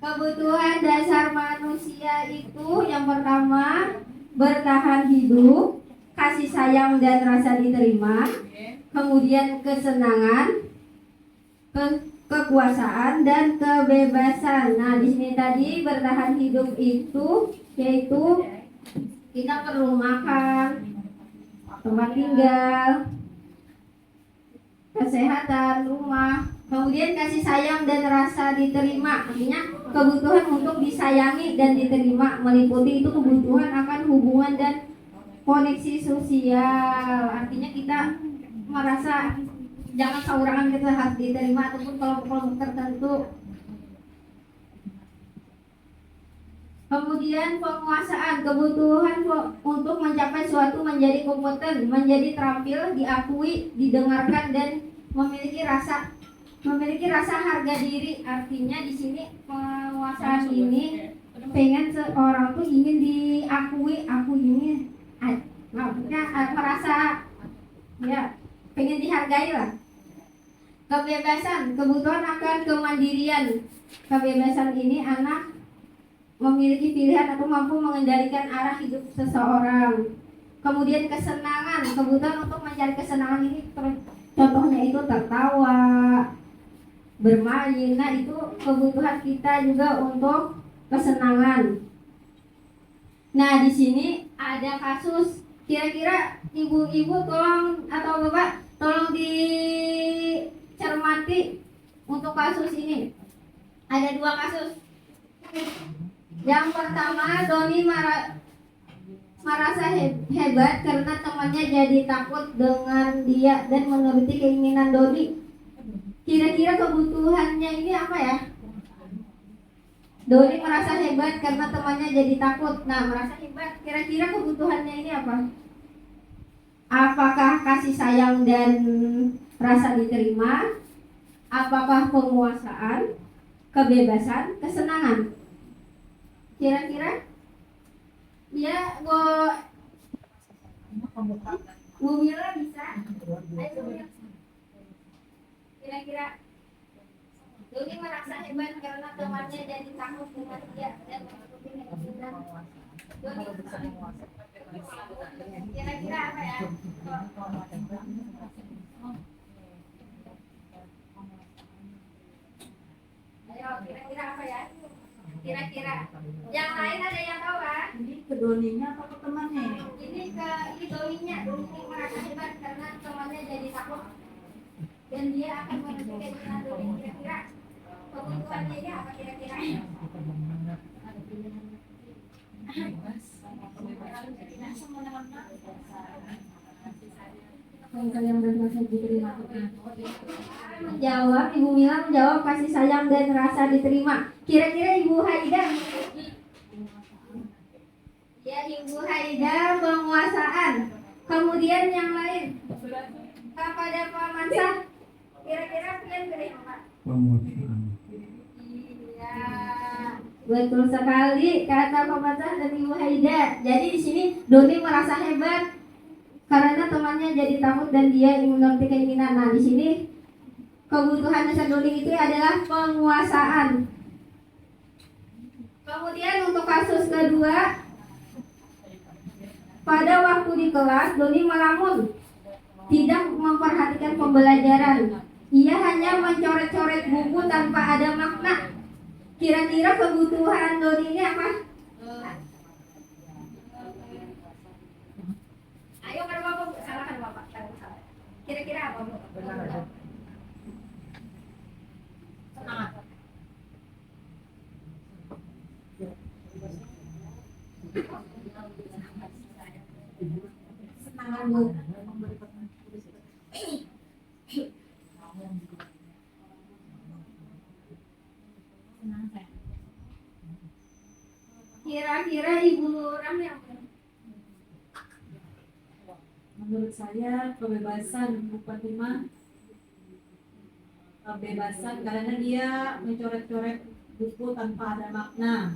Kebutuhan dasar manusia itu yang pertama bertahan hidup, kasih sayang dan rasa diterima. Kemudian kesenangan, kekuasaan dan kebebasan. Nah, di sini tadi bertahan hidup itu yaitu kita perlu makan, tempat tinggal, kesehatan, rumah. Kemudian kasih sayang dan rasa diterima, artinya kebutuhan untuk disayangi dan diterima, meliputi itu kebutuhan akan hubungan dan koneksi sosial. Artinya kita merasa jangan saurangan kita harus diterima ataupun kelompok-kelompok tertentu. Kemudian penguasaan, kebutuhan untuk mencapai suatu menjadi kompeten, menjadi terampil, diakui, didengarkan dan memiliki rasa harga diri. Artinya di sini penguasaan ini pengen seorang tuh ingin diakui, aku ini maksudnya merasa ya pengen dihargai lah. Kebebasan, kebutuhan akan kemandirian. Kebebasan ini anak memiliki pilihan atau mampu mengendalikan arah hidup seseorang. Kemudian kesenangan, kebutuhan untuk mencari kesenangan ini contohnya itu tertawa, bermain. Nah, itu kebutuhan kita juga untuk kesenangan. Nah, di sini ada kasus, kira-kira ibu-ibu tolong atau bapak tolong dicermati untuk kasus ini. Ada 2 kasus. Yang pertama, Doni merasa hebat karena temannya jadi takut dengan dia dan menuruti keinginan Doni. Kira-kira kebutuhannya ini apa ya? Doni merasa hebat karena temannya jadi takut. Nah, merasa hebat. Kira-kira kebutuhannya ini apa? Apakah kasih sayang dan rasa diterima? Apakah penguasaan, kebebasan, kesenangan? Kira-kira? Ya, Bu Mila bisa? Ayo, Bu Mila. Kira-kira Doni merasa hebat karena temannya jadi takut dengan dia dan menuruti keinginan Doni. Kira-kira apa ya? Ayo, kira-kira apa ya? Kira-kira yang lain ada yang tahu kan? Ini ke Doninya atau ke temannya? Ini Doninya. Doni merasa hebat karena temannya jadi takut dan dia akan menuruti keinginan Doni. Kira-kira kebutuhannya ini apa kira-kira? Menjawab, Ibu Mila menjawab kasih sayang dan rasa diterima. Kira-kira Ibu Haida? Ya, Ibu Haida penguasaan. Kemudian yang lain kepada Pak Mansah. Kira-kira kalian pilih apa? Iya, betul sekali kata Pak Mansah dan Ibu Haida. Jadi di sini Doni merasa hebat karena temannya jadi takut dan dia ingin menuruti keinginan. Nah, di sini kebutuhan dasar Doni itu adalah penguasaan. Kemudian untuk kasus kedua, pada waktu di kelas Doni melamun, tidak memperhatikan pembelajaran. Ia hanya mencoret-coret buku tanpa ada makna. Kira-kira kebutuhan Doni ini apa? Ayo kan Bapak, salahkan Bapak. Kira-kira apa, Bu? Semangat. Semangat, Bu. Kira-kira Ibu Ramli apa? Menurut saya kebebasan Bu Fatimah, kebebasan karena dia mencoret-coret buku tanpa ada makna.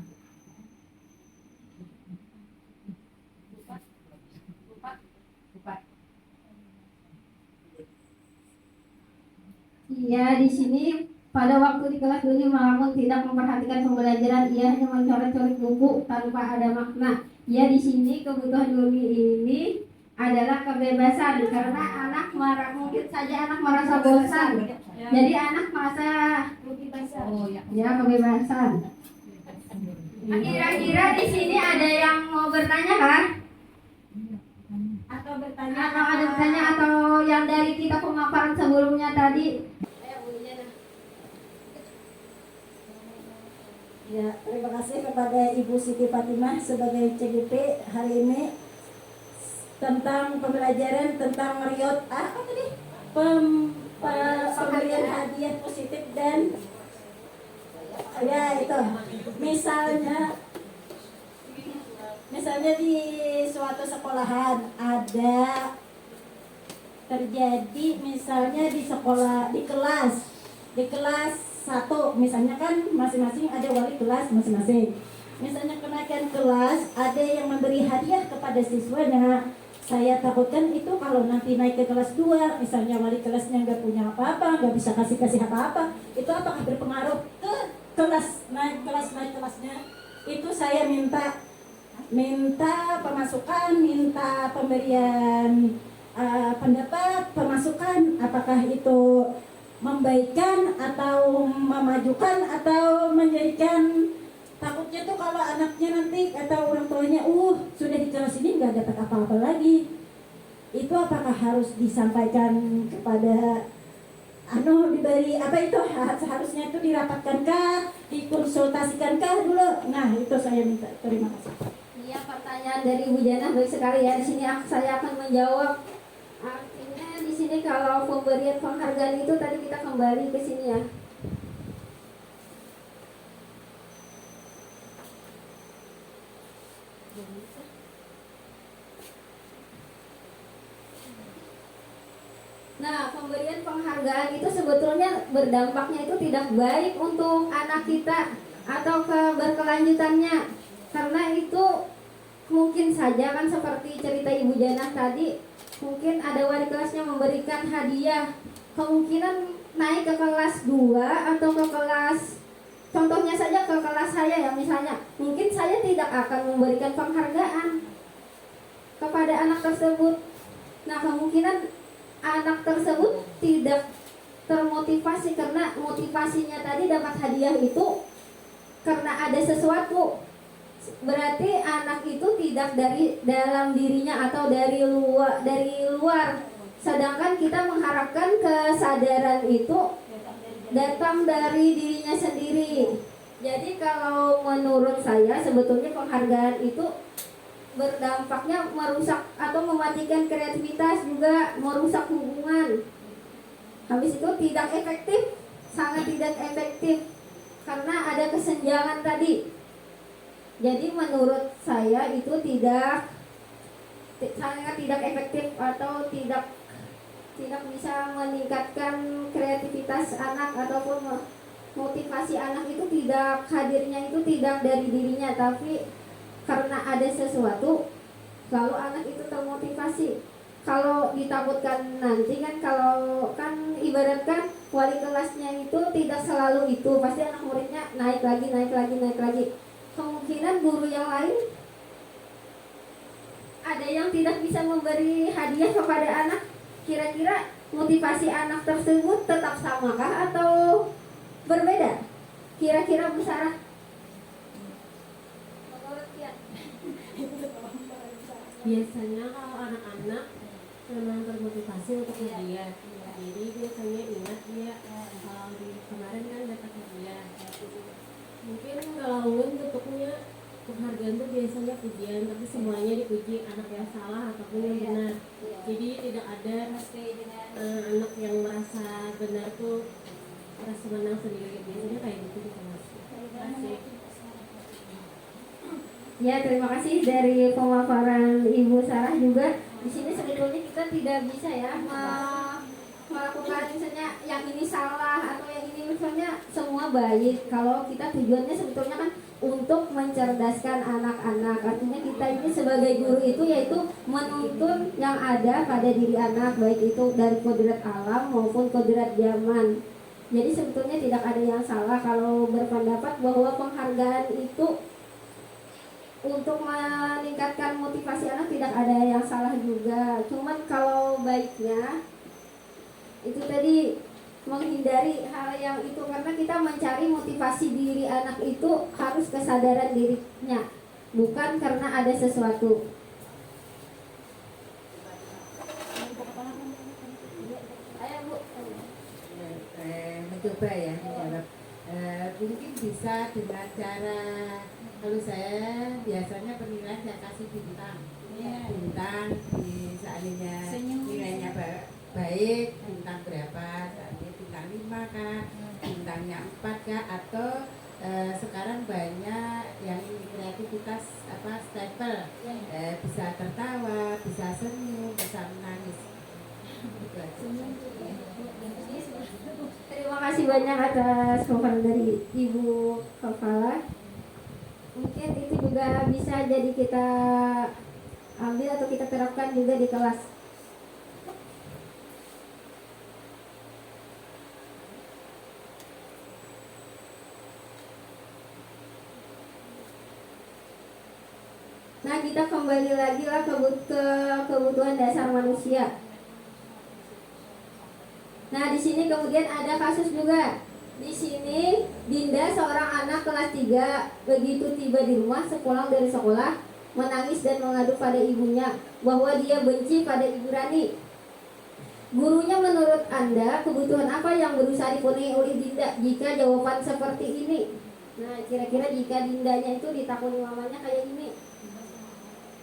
Iya, di sini pada waktu di kelas Doni melamun, tidak memperhatikan pembelajaran. Ia hanya mencoret-coret buku tanpa ada makna. Ya, di sini kebutuhan Doni ini adalah kebebasan karena anak mungkin saja anak merasa bosan. Jadi anak merasa ya kebebasan. Kira-kira di sini ada yang mau bertanya kah? Atau ada bertanya atau yang dari kita pemaparan sebelumnya tadi? Ya, terima kasih kepada Ibu Siti Fatimah sebagai CGP hari ini tentang pembelajaran tentang meriot apa tadi pemberian hadiah positif dan ya itu misalnya misalnya di suatu sekolahan ada terjadi misalnya di sekolah di kelas 1 misalnya kan masing-masing ada wali kelas masing-masing. Misalnya kenaikan kelas ada yang memberi hadiah kepada siswanya. Saya takutkan itu kalau nanti naik ke kelas 2 misalnya wali kelasnya nggak punya apa-apa, nggak bisa kasih apa-apa, itu apakah berpengaruh ke naik kelasnya? Itu saya minta pemasukan, minta pemberian pendapat pemasukan, apakah itu membaikkan atau memajukan atau menjadikan, takutnya tuh kalau anaknya nanti atau orang tuanya sudah di kelas ini nggak dapat apa-apa lagi. Itu apakah harus disampaikan kepada diberi apa itu seharusnya itu dirapatkankah, dikonsultasikankah dulu? Nah itu saya minta. Terima kasih. Iya, pertanyaan dari Ibu Jana baik sekali ya. Di sini saya akan menjawab. Artinya di sini kalau pemberian penghargaan itu tadi kita kembali ke sini ya. Nah, pemberian penghargaan itu sebetulnya berdampaknya itu tidak baik untuk anak kita atau berkelanjutannya. Karena itu mungkin saja kan seperti cerita Ibu Janah tadi, mungkin ada wali kelasnya memberikan hadiah, kemungkinan naik ke kelas 2 atau ke kelas, contohnya saja ke kelas saya ya misalnya, mungkin saya tidak akan memberikan penghargaan kepada anak tersebut. Nah, kemungkinan anak tersebut tidak termotivasi karena motivasinya tadi dapat hadiah itu karena ada sesuatu. Berarti anak itu tidak dari dalam dirinya atau dari luar. Sedangkan kita mengharapkan kesadaran itu datang dari dirinya sendiri. Jadi kalau menurut saya sebetulnya penghargaan itu berdampaknya merusak atau mematikan kreativitas, juga merusak hubungan. Habis itu tidak efektif, sangat tidak efektif karena ada kesenjangan tadi. Jadi menurut saya itu sangat tidak efektif atau tidak bisa meningkatkan kreativitas anak ataupun motivasi anak itu tidak hadirnya itu tidak dari dirinya tapi karena ada sesuatu lalu anak itu termotivasi. Kalau ditakutkan nanti kan kalau kan ibaratkan wali kelasnya itu tidak selalu itu, pasti anak muridnya naik lagi. Kemungkinan guru yang lain ada yang tidak bisa memberi hadiah kepada anak. Kira-kira motivasi anak tersebut tetap samakah atau berbeda? Kira-kira Bu Sarah? Biasanya kalau anak-anak memang termotivasi untuk hadiah, jadi biasanya ingat dia kemarin kan dapat hadiah. Mungkin kalau bentuknya penghargaan itu biasanya pujian, tapi semuanya dipuji, anak yang salah ataupun yang benar. Jadi tidak ada anak yang merasa benar tuh merasa menang sendiri. Biasanya kayak gitu di kelas. Terima kasih. Ya, terima kasih dari pemaparan Ibu Sarah juga. Di sini sebetulnya kita tidak bisa ya melakukan misalnya yang ini salah atau yang ini misalnya semua baik. Kalau kita tujuannya sebetulnya kan untuk mencerdaskan anak-anak. Artinya kita ini sebagai guru itu yaitu menuntun yang ada pada diri anak, baik itu dari kodrat alam maupun kodrat zaman. Jadi sebetulnya tidak ada yang salah kalau berpendapat bahwa penghargaan itu untuk meningkatkan motivasi anak, tidak ada yang salah juga. Cuman kalau baiknya itu tadi menghindari hal yang itu, karena kita mencari motivasi diri anak itu harus kesadaran dirinya, bukan karena ada sesuatu. Ayo Bu. Mencoba ya menjawab. Mungkin bisa dengan cara, kalau saya biasanya penilaian saya kasih bintang, bintang di seandainya nilainya baik, bintang berapa, seandainya bintang 5 kah, bintangnya 4 kah, atau sekarang banyak yang kreativitas stepper, bisa tertawa, bisa senyum, bisa menangis. Itu aja. Terima kasih banyak atas komentar dari Ibu Kepala. Mungkin itu juga bisa jadi kita ambil atau kita terapkan juga di kelas. Nah, kita kembali lagi lah ke kebutuhan dasar manusia. Nah, di sini kemudian ada kasus juga. Di sini Dinda, seorang anak kelas 3, begitu tiba di rumah sepulang dari sekolah, menangis dan mengadu pada ibunya bahwa dia benci pada Ibu Rani. Gurunya, menurut Anda kebutuhan apa yang berusaha dipenuhi oleh Dinda jika jawaban seperti ini? Nah, kira-kira jika Dindanya itu ditakuni mamanya kayak ini.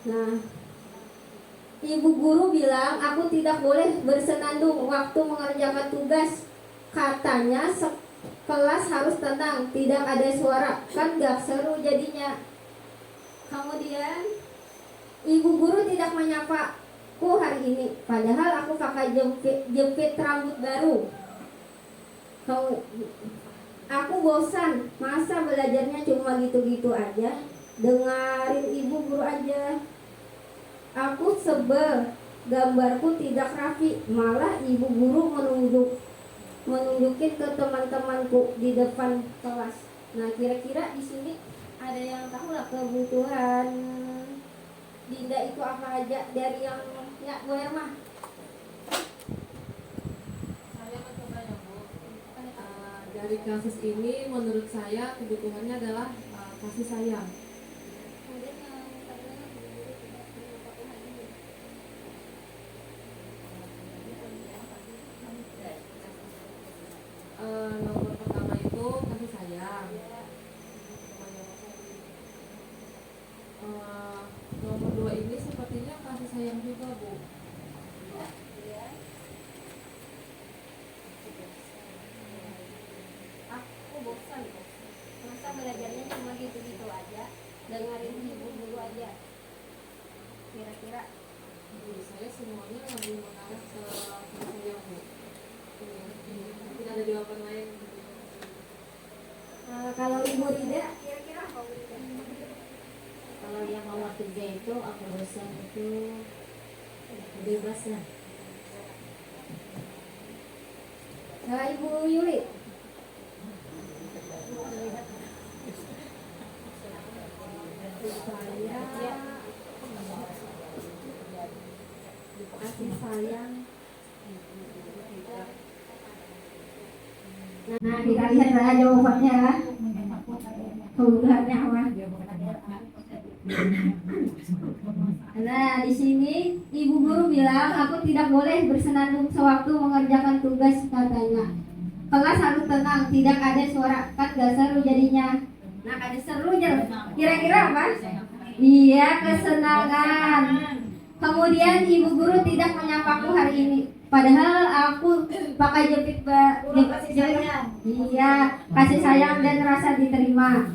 Nah, ibu guru bilang aku tidak boleh bersenandung waktu mengerjakan tugas. Katanya kelas harus tenang, tidak ada suara, kan gak seru jadinya. Kemudian ibu guru tidak menyapaku hari ini, padahal aku pakai jepit rambut baru. Aku bosan, masa belajarnya cuma gitu-gitu aja, dengerin ibu guru aja. Aku sebel, gambarku tidak rapi, malah ibu guru menunjukin ke teman-temanku di depan kelas. Nah, kira-kira di sini ada yang tahu lah kebutuhan Dinda itu apa aja dari yang Bu Herma? Saya mencoba ya Bu. Dari kasus ini menurut saya kebutuhannya adalah kasih sayang. Kemudian yang kedua, nomor pertama itu kasih sayang. Nomor 2 ini sepertinya kasih sayang juga Bu. aku bosan, masa belajarnya cuma gitu-gitu aja, dengerin ibu guru aja. Kira-kira Menurut saya semuanya lebih mengarah ke kasih sayang Bu. Tidak ada jawaban lain. kalau ibu Rida, kira-kira apa Bu Rida? Kalau yang nomor 3 itu aku bosan itu bebas lah. Nah, Ibu Yuli, Kasih sayang. nah kita lihat lah jawabannya lah. Kebutuhannya apa? Nah, di sini ibu guru bilang aku tidak boleh bersenandung sewaktu mengerjakan tugas, katanya. Kelas harus tenang, tidak ada suara, kan gak seru jadinya. Nah, ada serunya. Kira-kira apa? Iya, kesenangan. Kemudian ibu guru tidak menyapaku hari ini, padahal aku pakai jepit iya, kasih sayang dan rasa diterima.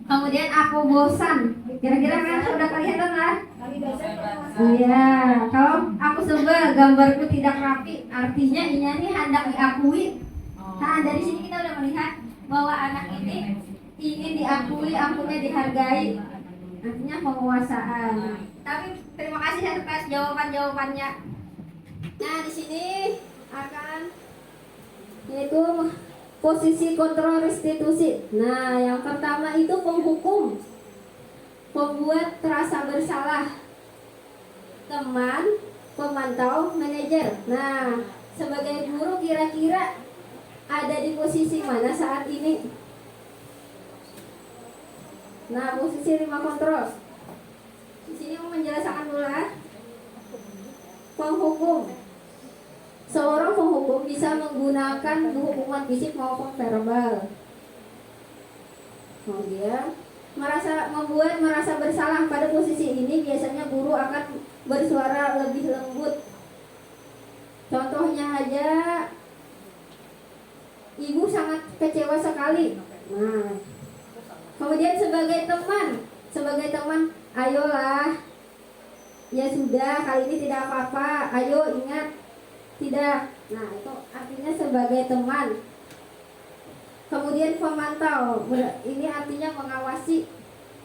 Kemudian aku bosan. Kira-kira kan sudah kelihatan lah. Iya, kalau aku sebel, gambarku tidak rapi, artinya ini hendak diakui. Nah, dari sini kita udah melihat bahwa anak ini ingin diakui, akunnya dihargai. Artinya penguasaan. Tapi terima kasih atas jawaban-jawabannya. Nah, di sini akan yaitu posisi kontrol restitusi. Nah, yang pertama itu penghukum, pembuat terasa bersalah, teman, pemantau, manajer. Nah, sebagai guru kira-kira ada di posisi mana saat ini? Nah, posisi 5 kontrol. Di sini mau menjelaskan dulu lah. Penghukum. Seorang penghukum bisa menggunakan hukuman fisik maupun verbal. Kemudian membuat merasa bersalah. Pada posisi ini biasanya guru akan bersuara lebih lembut. Contohnya aja, ibu sangat kecewa sekali. Nah, kemudian sebagai teman, ayolah, ya sudah, kali ini tidak apa-apa, ayo ingat, tidak. Nah, itu artinya sebagai teman. Kemudian pemantau, ini artinya mengawasi.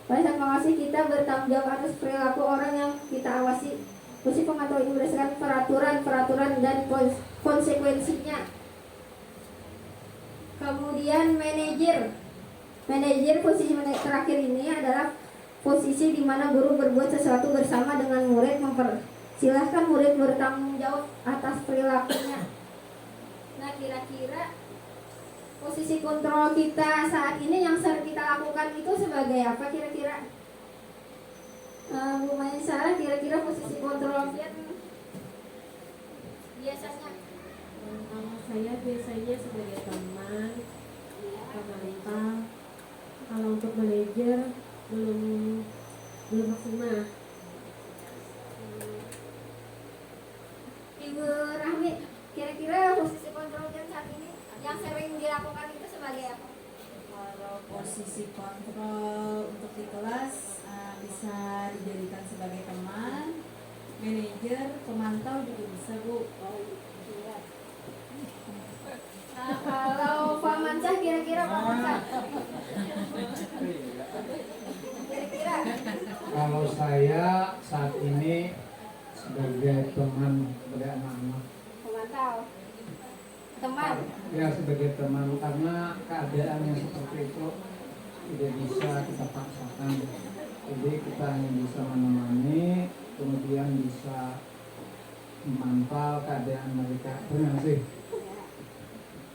Pada saat mengawasi, kita bertanggung jawab atas perilaku orang yang kita awasi. Fungsi pemantau ini berdasarkan peraturan dan konsekuensinya. Kemudian manajer, posisi terakhir ini adalah posisi di mana guru berbuat sesuatu bersama dengan murid, mempersilahkan murid bertanggung jawab atas perilakunya. Nah, kira-kira posisi kontrol kita saat ini yang sering kita lakukan itu sebagai apa kira-kira? Bu Maisa, kira-kira posisi kontrol biasanya? Kalau saya biasanya sebagai teman, pemerintah. Kalau untuk manajer belum maksimal. Ibu Rahmi, kira-kira posisi kontrol saat ini yang sering dilakukan itu sebagai apa? Kalau posisi kontrol untuk di kelas bisa dijadikan sebagai teman, manajer, pemantau juga bisa, Bu. Nah, kalau Pak Mansah kira-kira Pak Mansah? Kira-kira? Kalau saya saat ini sebagai teman kepada anak-anak. Pemantau. Teman. Ya, sebagai teman, karena keadaan yang seperti itu tidak bisa kita paksakan. Jadi kita hanya bisa menemani, kemudian bisa memantau keadaan mereka. Terima kasih.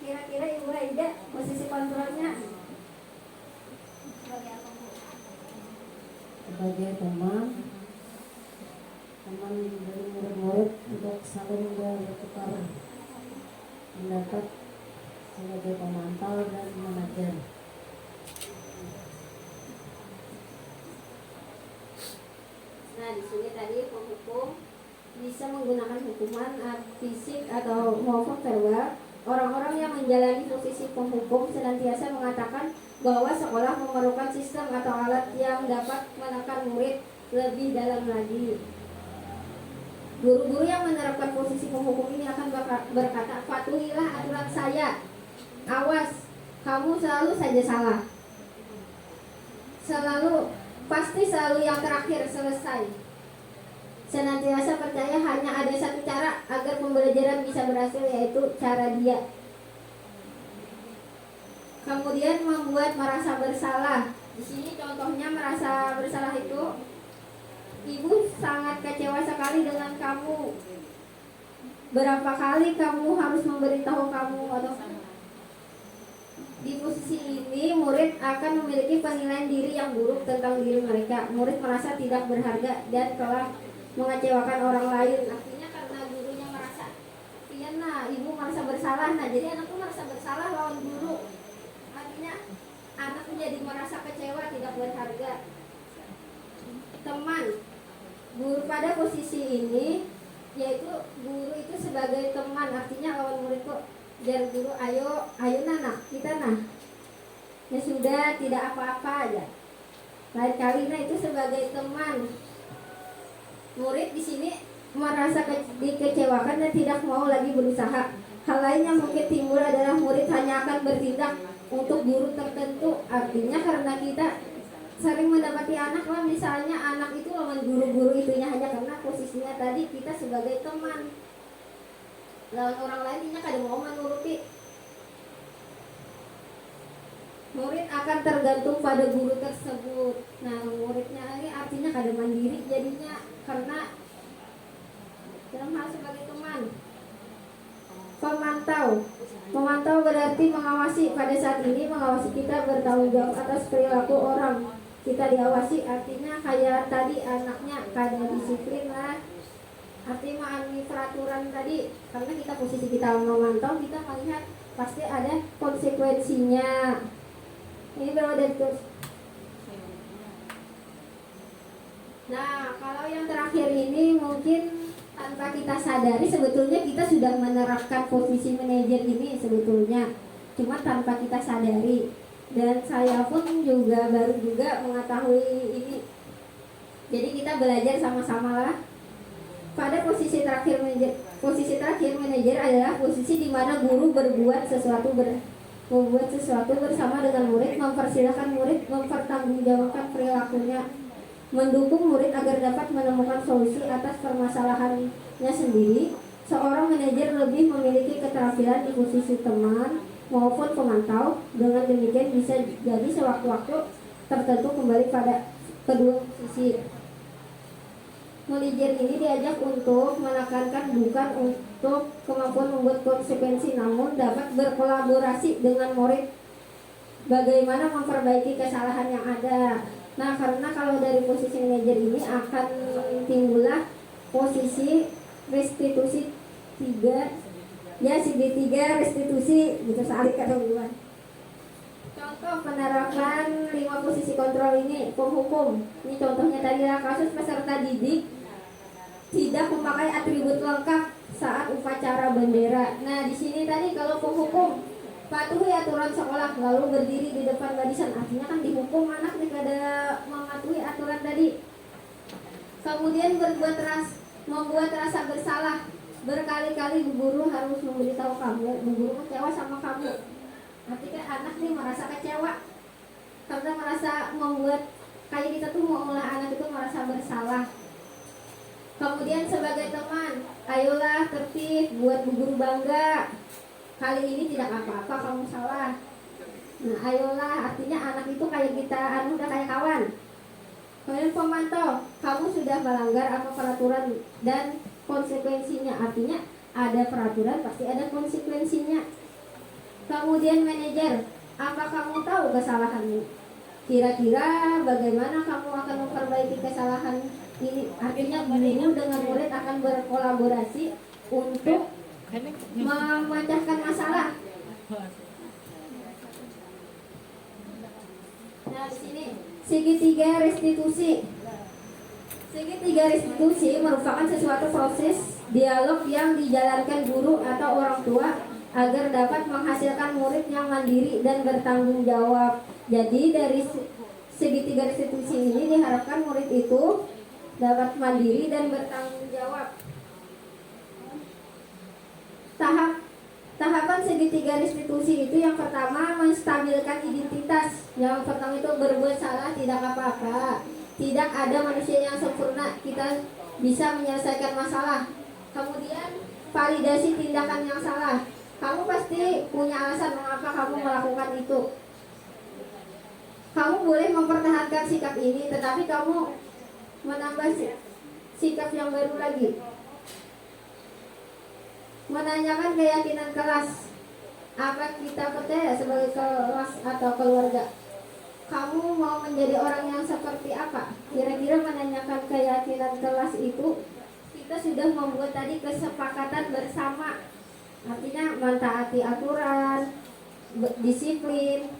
Kira-kira Ibu Aida posisi kontrolnya sebagai apa? Sebagai teman dari murid-murid untuk saling bertukar pendapat sebagai pemantau dan manajer. Nah, di sini tadi penghukum bisa menggunakan hukuman fisik atau maupun verbal. Orang-orang yang menjalani posisi penghukum senantiasa mengatakan bahwa sekolah memerlukan sistem atau alat yang dapat menekan murid lebih dalam lagi. Guru-guru yang menerapkan posisi penghukum ini akan berkata, patuhilah aturan saya. Awas, kamu selalu saja salah. Pasti selalu yang terakhir selesai. Senantiasa percaya hanya ada satu cara agar pembelajaran bisa berhasil, yaitu cara dia. Kemudian membuat merasa bersalah. Di sini contohnya merasa bersalah itu, ibu sangat kecewa sekali dengan kamu. Berapa kali kamu harus memberitahu kamu atau di posisi ini murid akan memiliki penilaian diri yang buruk tentang diri mereka. Murid merasa tidak berharga dan telah mengecewakan orang lain. Artinya karena gurunya merasa, ibu merasa bersalah. Nah, jadi anak tuh merasa bersalah lawan guru. Artinya anak menjadi merasa kecewa, tidak berharga. Teman, guru pada posisi ini, yaitu guru itu sebagai teman. Artinya lawan murid kok, jar guru, ayo nah, kita nah. Ya sudah, tidak apa-apa aja. Lain kali, nah itu sebagai teman. Murid di sini merasa dikecewakan dan tidak mau lagi berusaha. Hal lain yang mungkin timbul adalah murid hanya akan bertindak untuk guru tertentu. Artinya karena kita sering mendapati anak lah, misalnya anak itu lawan guru-guru itunya hanya karena posisinya tadi kita sebagai teman. Lawan orang lainnya kadang mau menuruti. Murid akan tergantung pada guru tersebut. Nah, muridnya ini artinya kadang mandiri jadinya karena dalam hal sebagai teman. Pemantau berarti mengawasi. Pada saat ini mengawasi kita bertanggung jawab atas perilaku orang. Kita diawasi artinya kayak tadi anaknya kada disiplin lah. Artinya memahami peraturan tadi. Karena kita posisi kita memantau, kita melihat pasti ada konsekuensinya. Ini berbeda terus. Nah, kalau yang terakhir ini mungkin tanpa kita sadari sebetulnya kita sudah menerapkan posisi manajer ini sebetulnya. cuma tanpa kita sadari. Dan saya pun juga baru juga mengetahui ini. Jadi kita belajar sama-sama lah. Pada posisi terakhir manajer adalah posisi di mana guru membuat sesuatu bersama dengan murid, mempersilahkan murid mempertanggungjawabkan perilakunya, mendukung murid agar dapat menemukan solusi atas permasalahannya sendiri. Seorang manajer lebih memiliki keterampilan di posisi teman maupun pemantau. Dengan demikian bisa jadi sewaktu-waktu tertentu kembali pada kedua sisi. Manajer ini diajak untuk menekankan bukan untuk kemampuan membuat konsekuensi, namun dapat berkolaborasi dengan murid bagaimana memperbaiki kesalahan yang ada. Nah, karena kalau dari posisi manajer ini akan timbullah posisi restitusi 3, ya segitiga restitusi gitu saling ketemuan. Contoh penerapan 5 posisi kontrol ini, penghukum. Ini contohnya tadi lah kasus peserta didik tidak memakai atribut lengkap saat upacara bendera. Nah, di sini tadi kalau penghukum patuhi aturan sekolah lalu berdiri di depan barisan, artinya kan dihukum anak jika ada mematuhi aturan tadi. Kemudian membuat rasa bersalah. Berkali-kali bu guru harus memberitahu kamu, bu guru kecewa sama kamu. Artinya anak nih merasa kecewa karena merasa membuat kayak kita tuh mau olah anak itu merasa bersalah. Kemudian sebagai teman, ayolah tertib, buat bu guru bangga. Kali ini tidak apa-apa kamu salah. Nah, ayolah, artinya anak itu kayak kita, udah kayak kawan. Kemudian pemantau, kamu sudah melanggar apa peraturan dan konsekuensinya. Artinya ada peraturan pasti ada konsekuensinya. Kemudian manajer, apa kamu tahu kesalahanmu? Kira-kira bagaimana kamu akan memperbaiki kesalahan ini? Artinya guru dengan murid akan berkolaborasi untuk memecahkan masalah. Nah, di sini segitiga restitusi. Segitiga restitusi merupakan sesuatu proses dialog yang dijalankan guru atau orang tua agar dapat menghasilkan murid yang mandiri dan bertanggung jawab. Jadi dari segitiga restitusi ini diharapkan murid itu dapat mandiri dan bertanggung jawab. Tahapan segitiga restitusi itu yang pertama menstabilkan identitas. Yang pertama itu berbuat salah tidak apa-apa. Tidak ada manusia yang sempurna. Kita bisa menyelesaikan masalah. Kemudian validasi tindakan yang salah. Kamu pasti punya alasan mengapa kamu melakukan itu. Kamu boleh mempertahankan sikap ini, tetapi kamu menambah sikap yang baru lagi. Menanyakan keyakinan kelas. Apa kita percaya sebagai kelas atau keluarga? Kamu mau menjadi orang yang seperti apa? Kira-kira menanyakan keyakinan kelas itu kita sudah membuat tadi kesepakatan bersama. Artinya mentaati aturan, disiplin.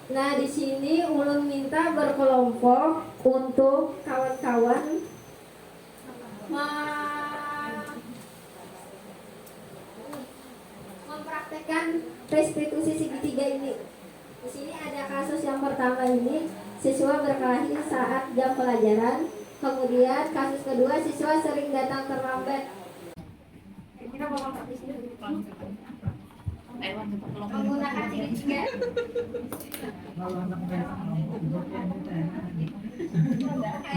Nah, di sini ulun minta berkelompok untuk kawan-kawan mempraktekkan restitusi segitiga ini. Di sini ada kasus yang pertama ini, siswa berkelahi saat jam pelajaran. Kemudian kasus kedua, siswa sering datang terlambat. Kita mau menggunakan segitiga.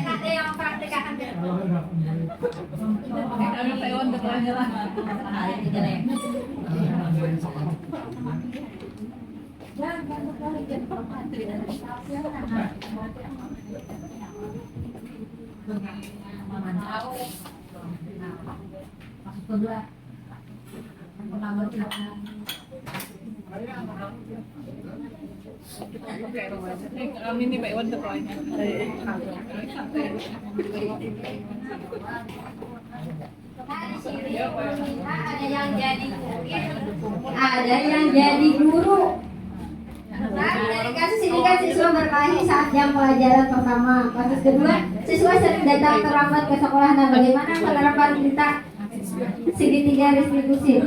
Ada yang mempraktekkan. Ini Mbak Iwan ketuanya. Ada yang jadi mungkin, ada yang jadi guru. Nah, dari kasus ini kan siswa berkelahi saat jam pelajaran pertama. Kasus kedua, siswa sering datang terlambat ke sekolah. Nah, bagaimana penerapan kita segitiga restitusi?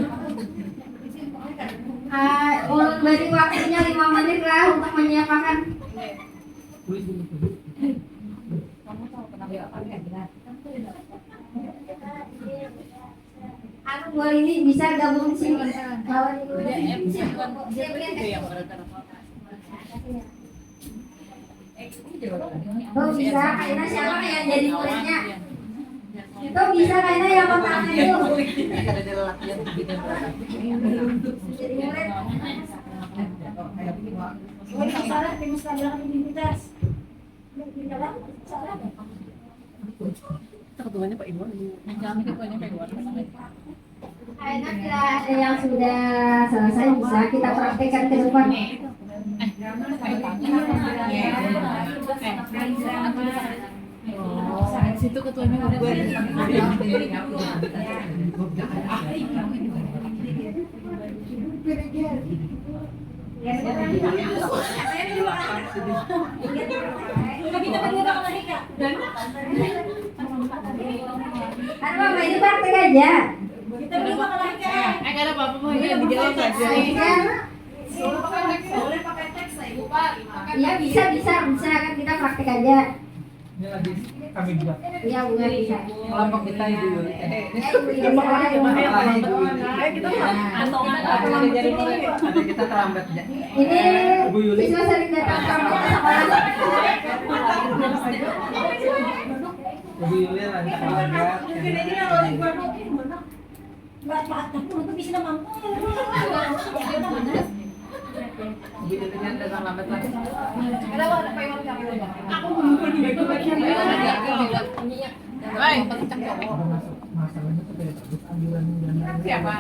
Ulun beri waktunya 5 menit lah untuk menyiapkan. Anu dua ini bisa gabung sini. Lawan itu. Oh bisa, kayaknya siapa yang jadi muridnya? Itu bisa kayaknya yang pertama itu. Jadi murid. Salah di Instagram identitas. Kayaknya bila ada yang sudah selesai bisa kita praktekkan ke depan. Situ ketuanya Kan Mama ini praktek aja. ada apa-apa mau dijawab aja. Iya bisa kan kita praktek aja. Ini lagi kami buat. Iya bukan bisa. Kelompok kita itu. Ada kita terlambat ya. Ini siswa sering datang terlambat ke sekolah. Ibu Yuli lancar terlambat. Ibu Yulinya datang lambat lagi. Masalahnya tuh kayak ambilan dan siapa?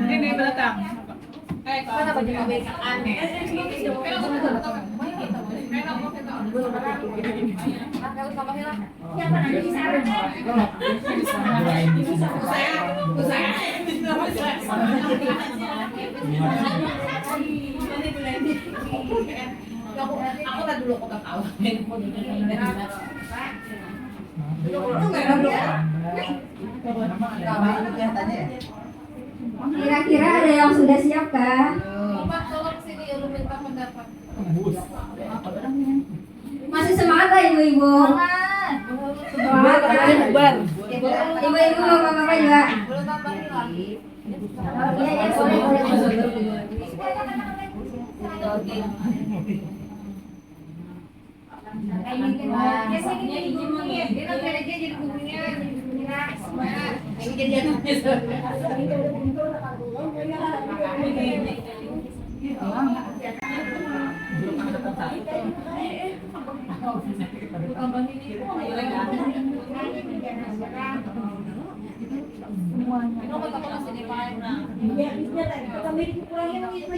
Ini belakang. Mana baju KBK aneh. Aku tak dulu kok tahu. Kira-kira ada yang sudah siap kah? Bapak tolong sini lu minta pendapat. Masih semangat lah ibu-ibu. Semangat. Ibu-ibu, bapak-bapak juga. Belum tambahin lagi. Iya, ya, boleh.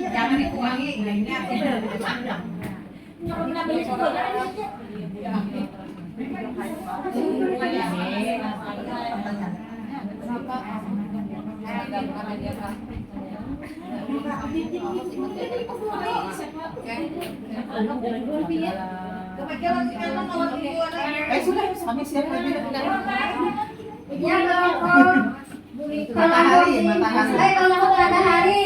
Jangan dikurangi. Sudah, kami siap lagi. Ya, kelompok. Matahari. Kelompok matahari.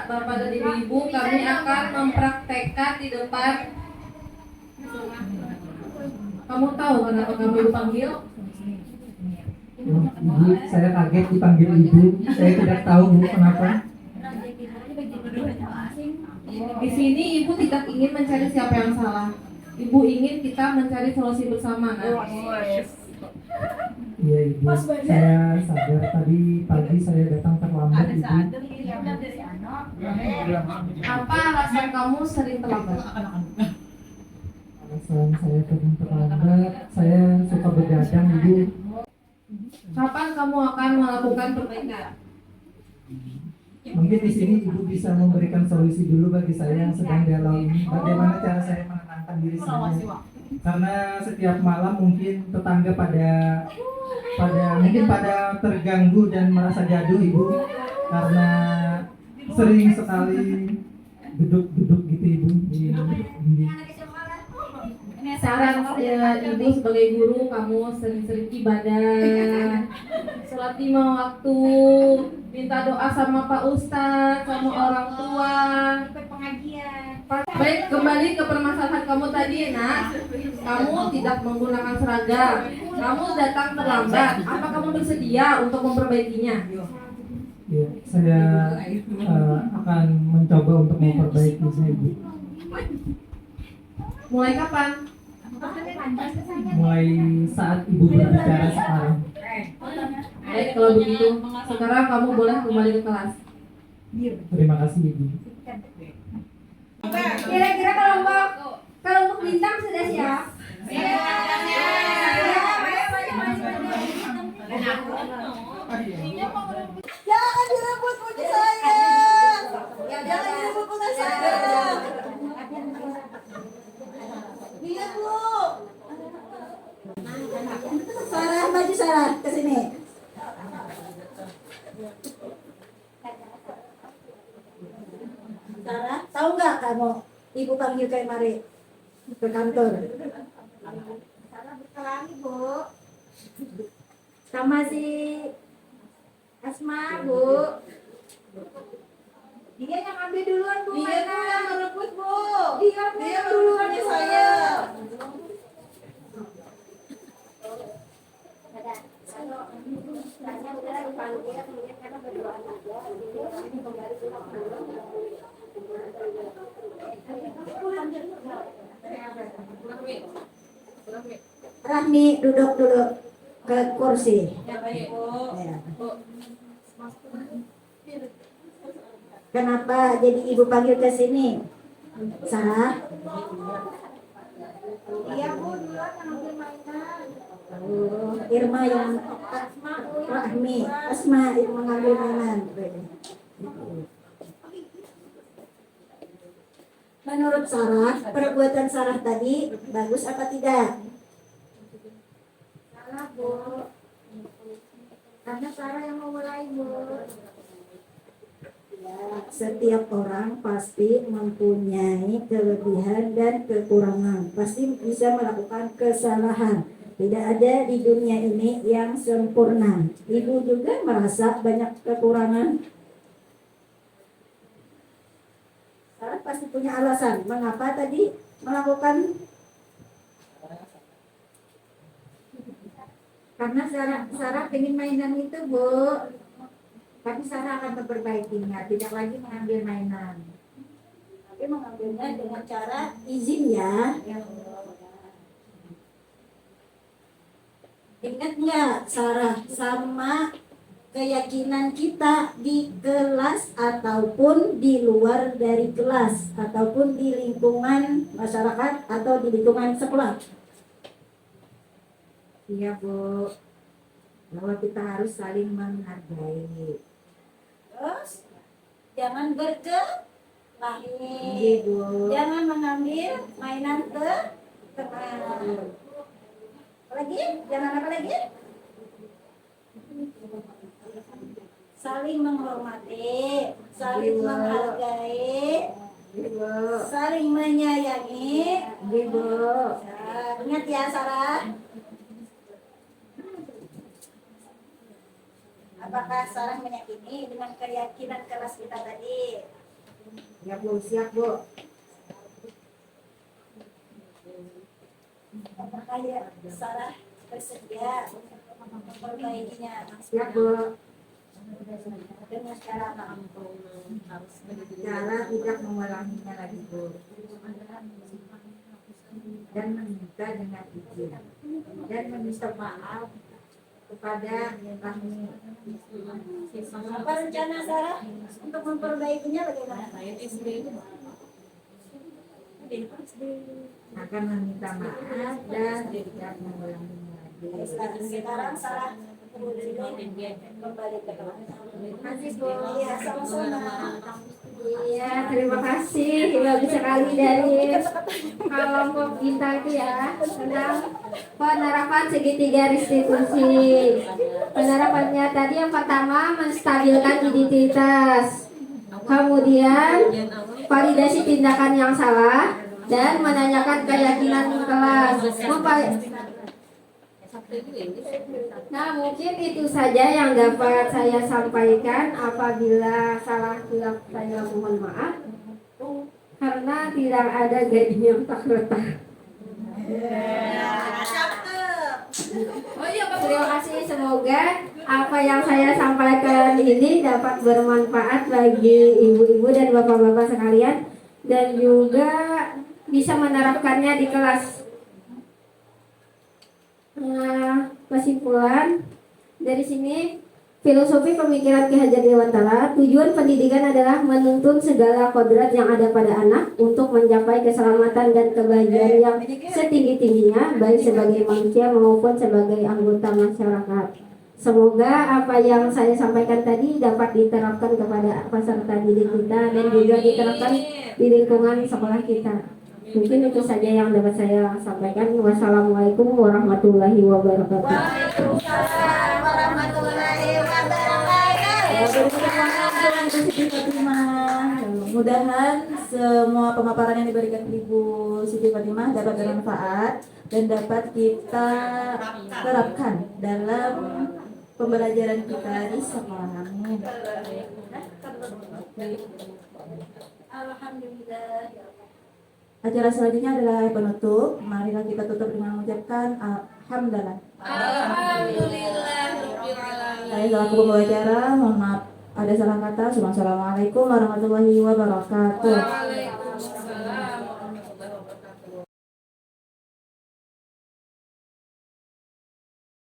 Bapak dan Ibu, kami akan mempraktekkan di depan. Kamu tahu kenapa kamu dipanggil? Ibu, saya kaget dipanggil ibu. Saya tidak tahu bu kenapa. Di sini Ibu tidak ingin mencari siapa yang salah. Ibu ingin kita mencari solusi bersama, kan? Iya ibu, saya sadar tadi pagi saya datang terlambat ibu. Apa alasan kamu sering terlambat? Alasan saya terlambat, saya suka begadang ibu. Kapan kamu akan melakukan perbaikan? Mungkin di sini Ibu bisa memberikan solusi dulu bagi saya yang sedang galau ini. Bagaimana cara saya menenangkan diri saya? Karena setiap malam mungkin tetangga pada terganggu dan merasa gaduh Ibu, karena sering sekali duduk-duduk gitu Ibu di Saran ibu sebagai guru, kamu sering-sering ibadah, sholat 5 waktu, minta doa sama Pak Ustadz, sama orang tua. Baik, kembali ke permasalahan kamu tadi, nak. Kamu tidak menggunakan seragam, kamu datang terlambat. Apa kamu bersedia untuk memperbaikinya? Ya, saya akan mencoba untuk memperbaiki saya Ibu. Mulai kapan? Mulai saat Ibu berbicara sekarang. Baik, kalau begitu, sekarang kamu boleh kembali ke kelas. Terima kasih Ibu. Kira-kira kelompok bintang sudah siap? Jangan direbut puji saya. Jangan direbut puji saya. Lihat Bu. Sarah, maju Sarah ke sini. Sarah, tahu nggak kamu? Ibu panggil kayak mari ke kantor. Sarah berkelahi Bu. Sama si Asma Bu. Dia yang ambil duluan Bu. Dia yang merebut Bu. Dia duluan saya. Rahmi duduk dulu ke kursi. Ya. Kenapa jadi ibu panggil ke sini? Sarah? Iya Bu, duluan yang ambil mainan. Oh, Irma yang Rahmi, Asma yang mengambil mainan. Menurut Sarah, perbuatan Sarah tadi bagus apa tidak? Salah Bu. Karena Sarah yang memulai Bu. Ya, setiap orang pasti mempunyai kelebihan dan kekurangan. Pasti bisa melakukan kesalahan. Tidak ada di dunia ini yang sempurna. Ibu juga merasa banyak kekurangan. Sarah pasti punya alasan mengapa tadi melakukan. Karena Sarah ingin mainan itu Bu. Tapi Sarah akan memperbaikinya, tidak lagi mengambil mainan. Tapi mengambilnya dengan cara izin ya. Ingat nggak Sarah sama keyakinan kita di kelas ataupun di luar dari kelas ataupun di lingkungan masyarakat atau di lingkungan sekolah? Iya Bu, bahwa kita harus saling menghargai. Terus jangan berkelahi, jangan mengambil mainan ke teman. Lagi, jangan apa lagi? Saling menghormati, saling menghargai, saling menyayangi. Ingat ya Sarah. Apakah Sarah meyakini dengan keyakinan kelas kita tadi? Ya Bu, siap Bu. Apakah ya Sarah bersedia untuk memperbaikinya? Siap Bu. Dengan cara tidak mengulanginya lagi Bu. Dan meminta dengan izin. Dan meminta maaf kepada kami. Apa rencana Sarah untuk memperbaikinya bagaimana? Akan meminta maaf dan tidak mengulanginya lagi. Sekarang Sarah kembali ke kelas. Terima kasih Bu. Iya, sama-sama. Iya, terima kasih. Bagus sekali dari kelompok kita itu ya tentang penerapan segitiga restitusi. Penerapannya tadi yang pertama menstabilkan identitas, kemudian validasi tindakan yang salah dan menanyakan keyakinan kelas. Nah, mungkin itu saja yang dapat saya sampaikan. Apabila salah hilaf, saya mohon maaf. Karena tidak ada gading yang tak retak. Terima kasih. Semoga apa yang saya sampaikan ini dapat bermanfaat bagi ibu-ibu dan bapak-bapak sekalian, dan juga bisa menerapkannya di kelas. Kesimpulan dari sini, filosofi pemikiran Ki Hajar Dewantara, tujuan pendidikan adalah menuntun segala kodrat yang ada pada anak untuk mencapai keselamatan dan kebahagiaan yang setinggi-tingginya, baik sebagai manusia maupun sebagai anggota masyarakat. Semoga apa yang saya sampaikan tadi dapat diterapkan kepada peserta didik kita dan juga diterapkan di lingkungan sekolah kita. Mungkin itu saja yang dapat saya sampaikan. Wassalamualaikum warahmatullahi wabarakatuh. Waalaikumsalam warahmatullahi wabarakatuh. Mudah-mudahan semua pemaparan yang diberikan Ibu Siti Fatimah dapat bermanfaat dan dapat kita terapkan dalam pembelajaran kita di sekolah. Amin. Alhamdulillah. Acara selanjutnya adalah penutup. Marilah kita tutup dengan mengucapkan alhamdulillah. Saya selaku pembawa acara, mohon maaf ada salah kata. Assalamualaikum warahmatullahi wabarakatuh.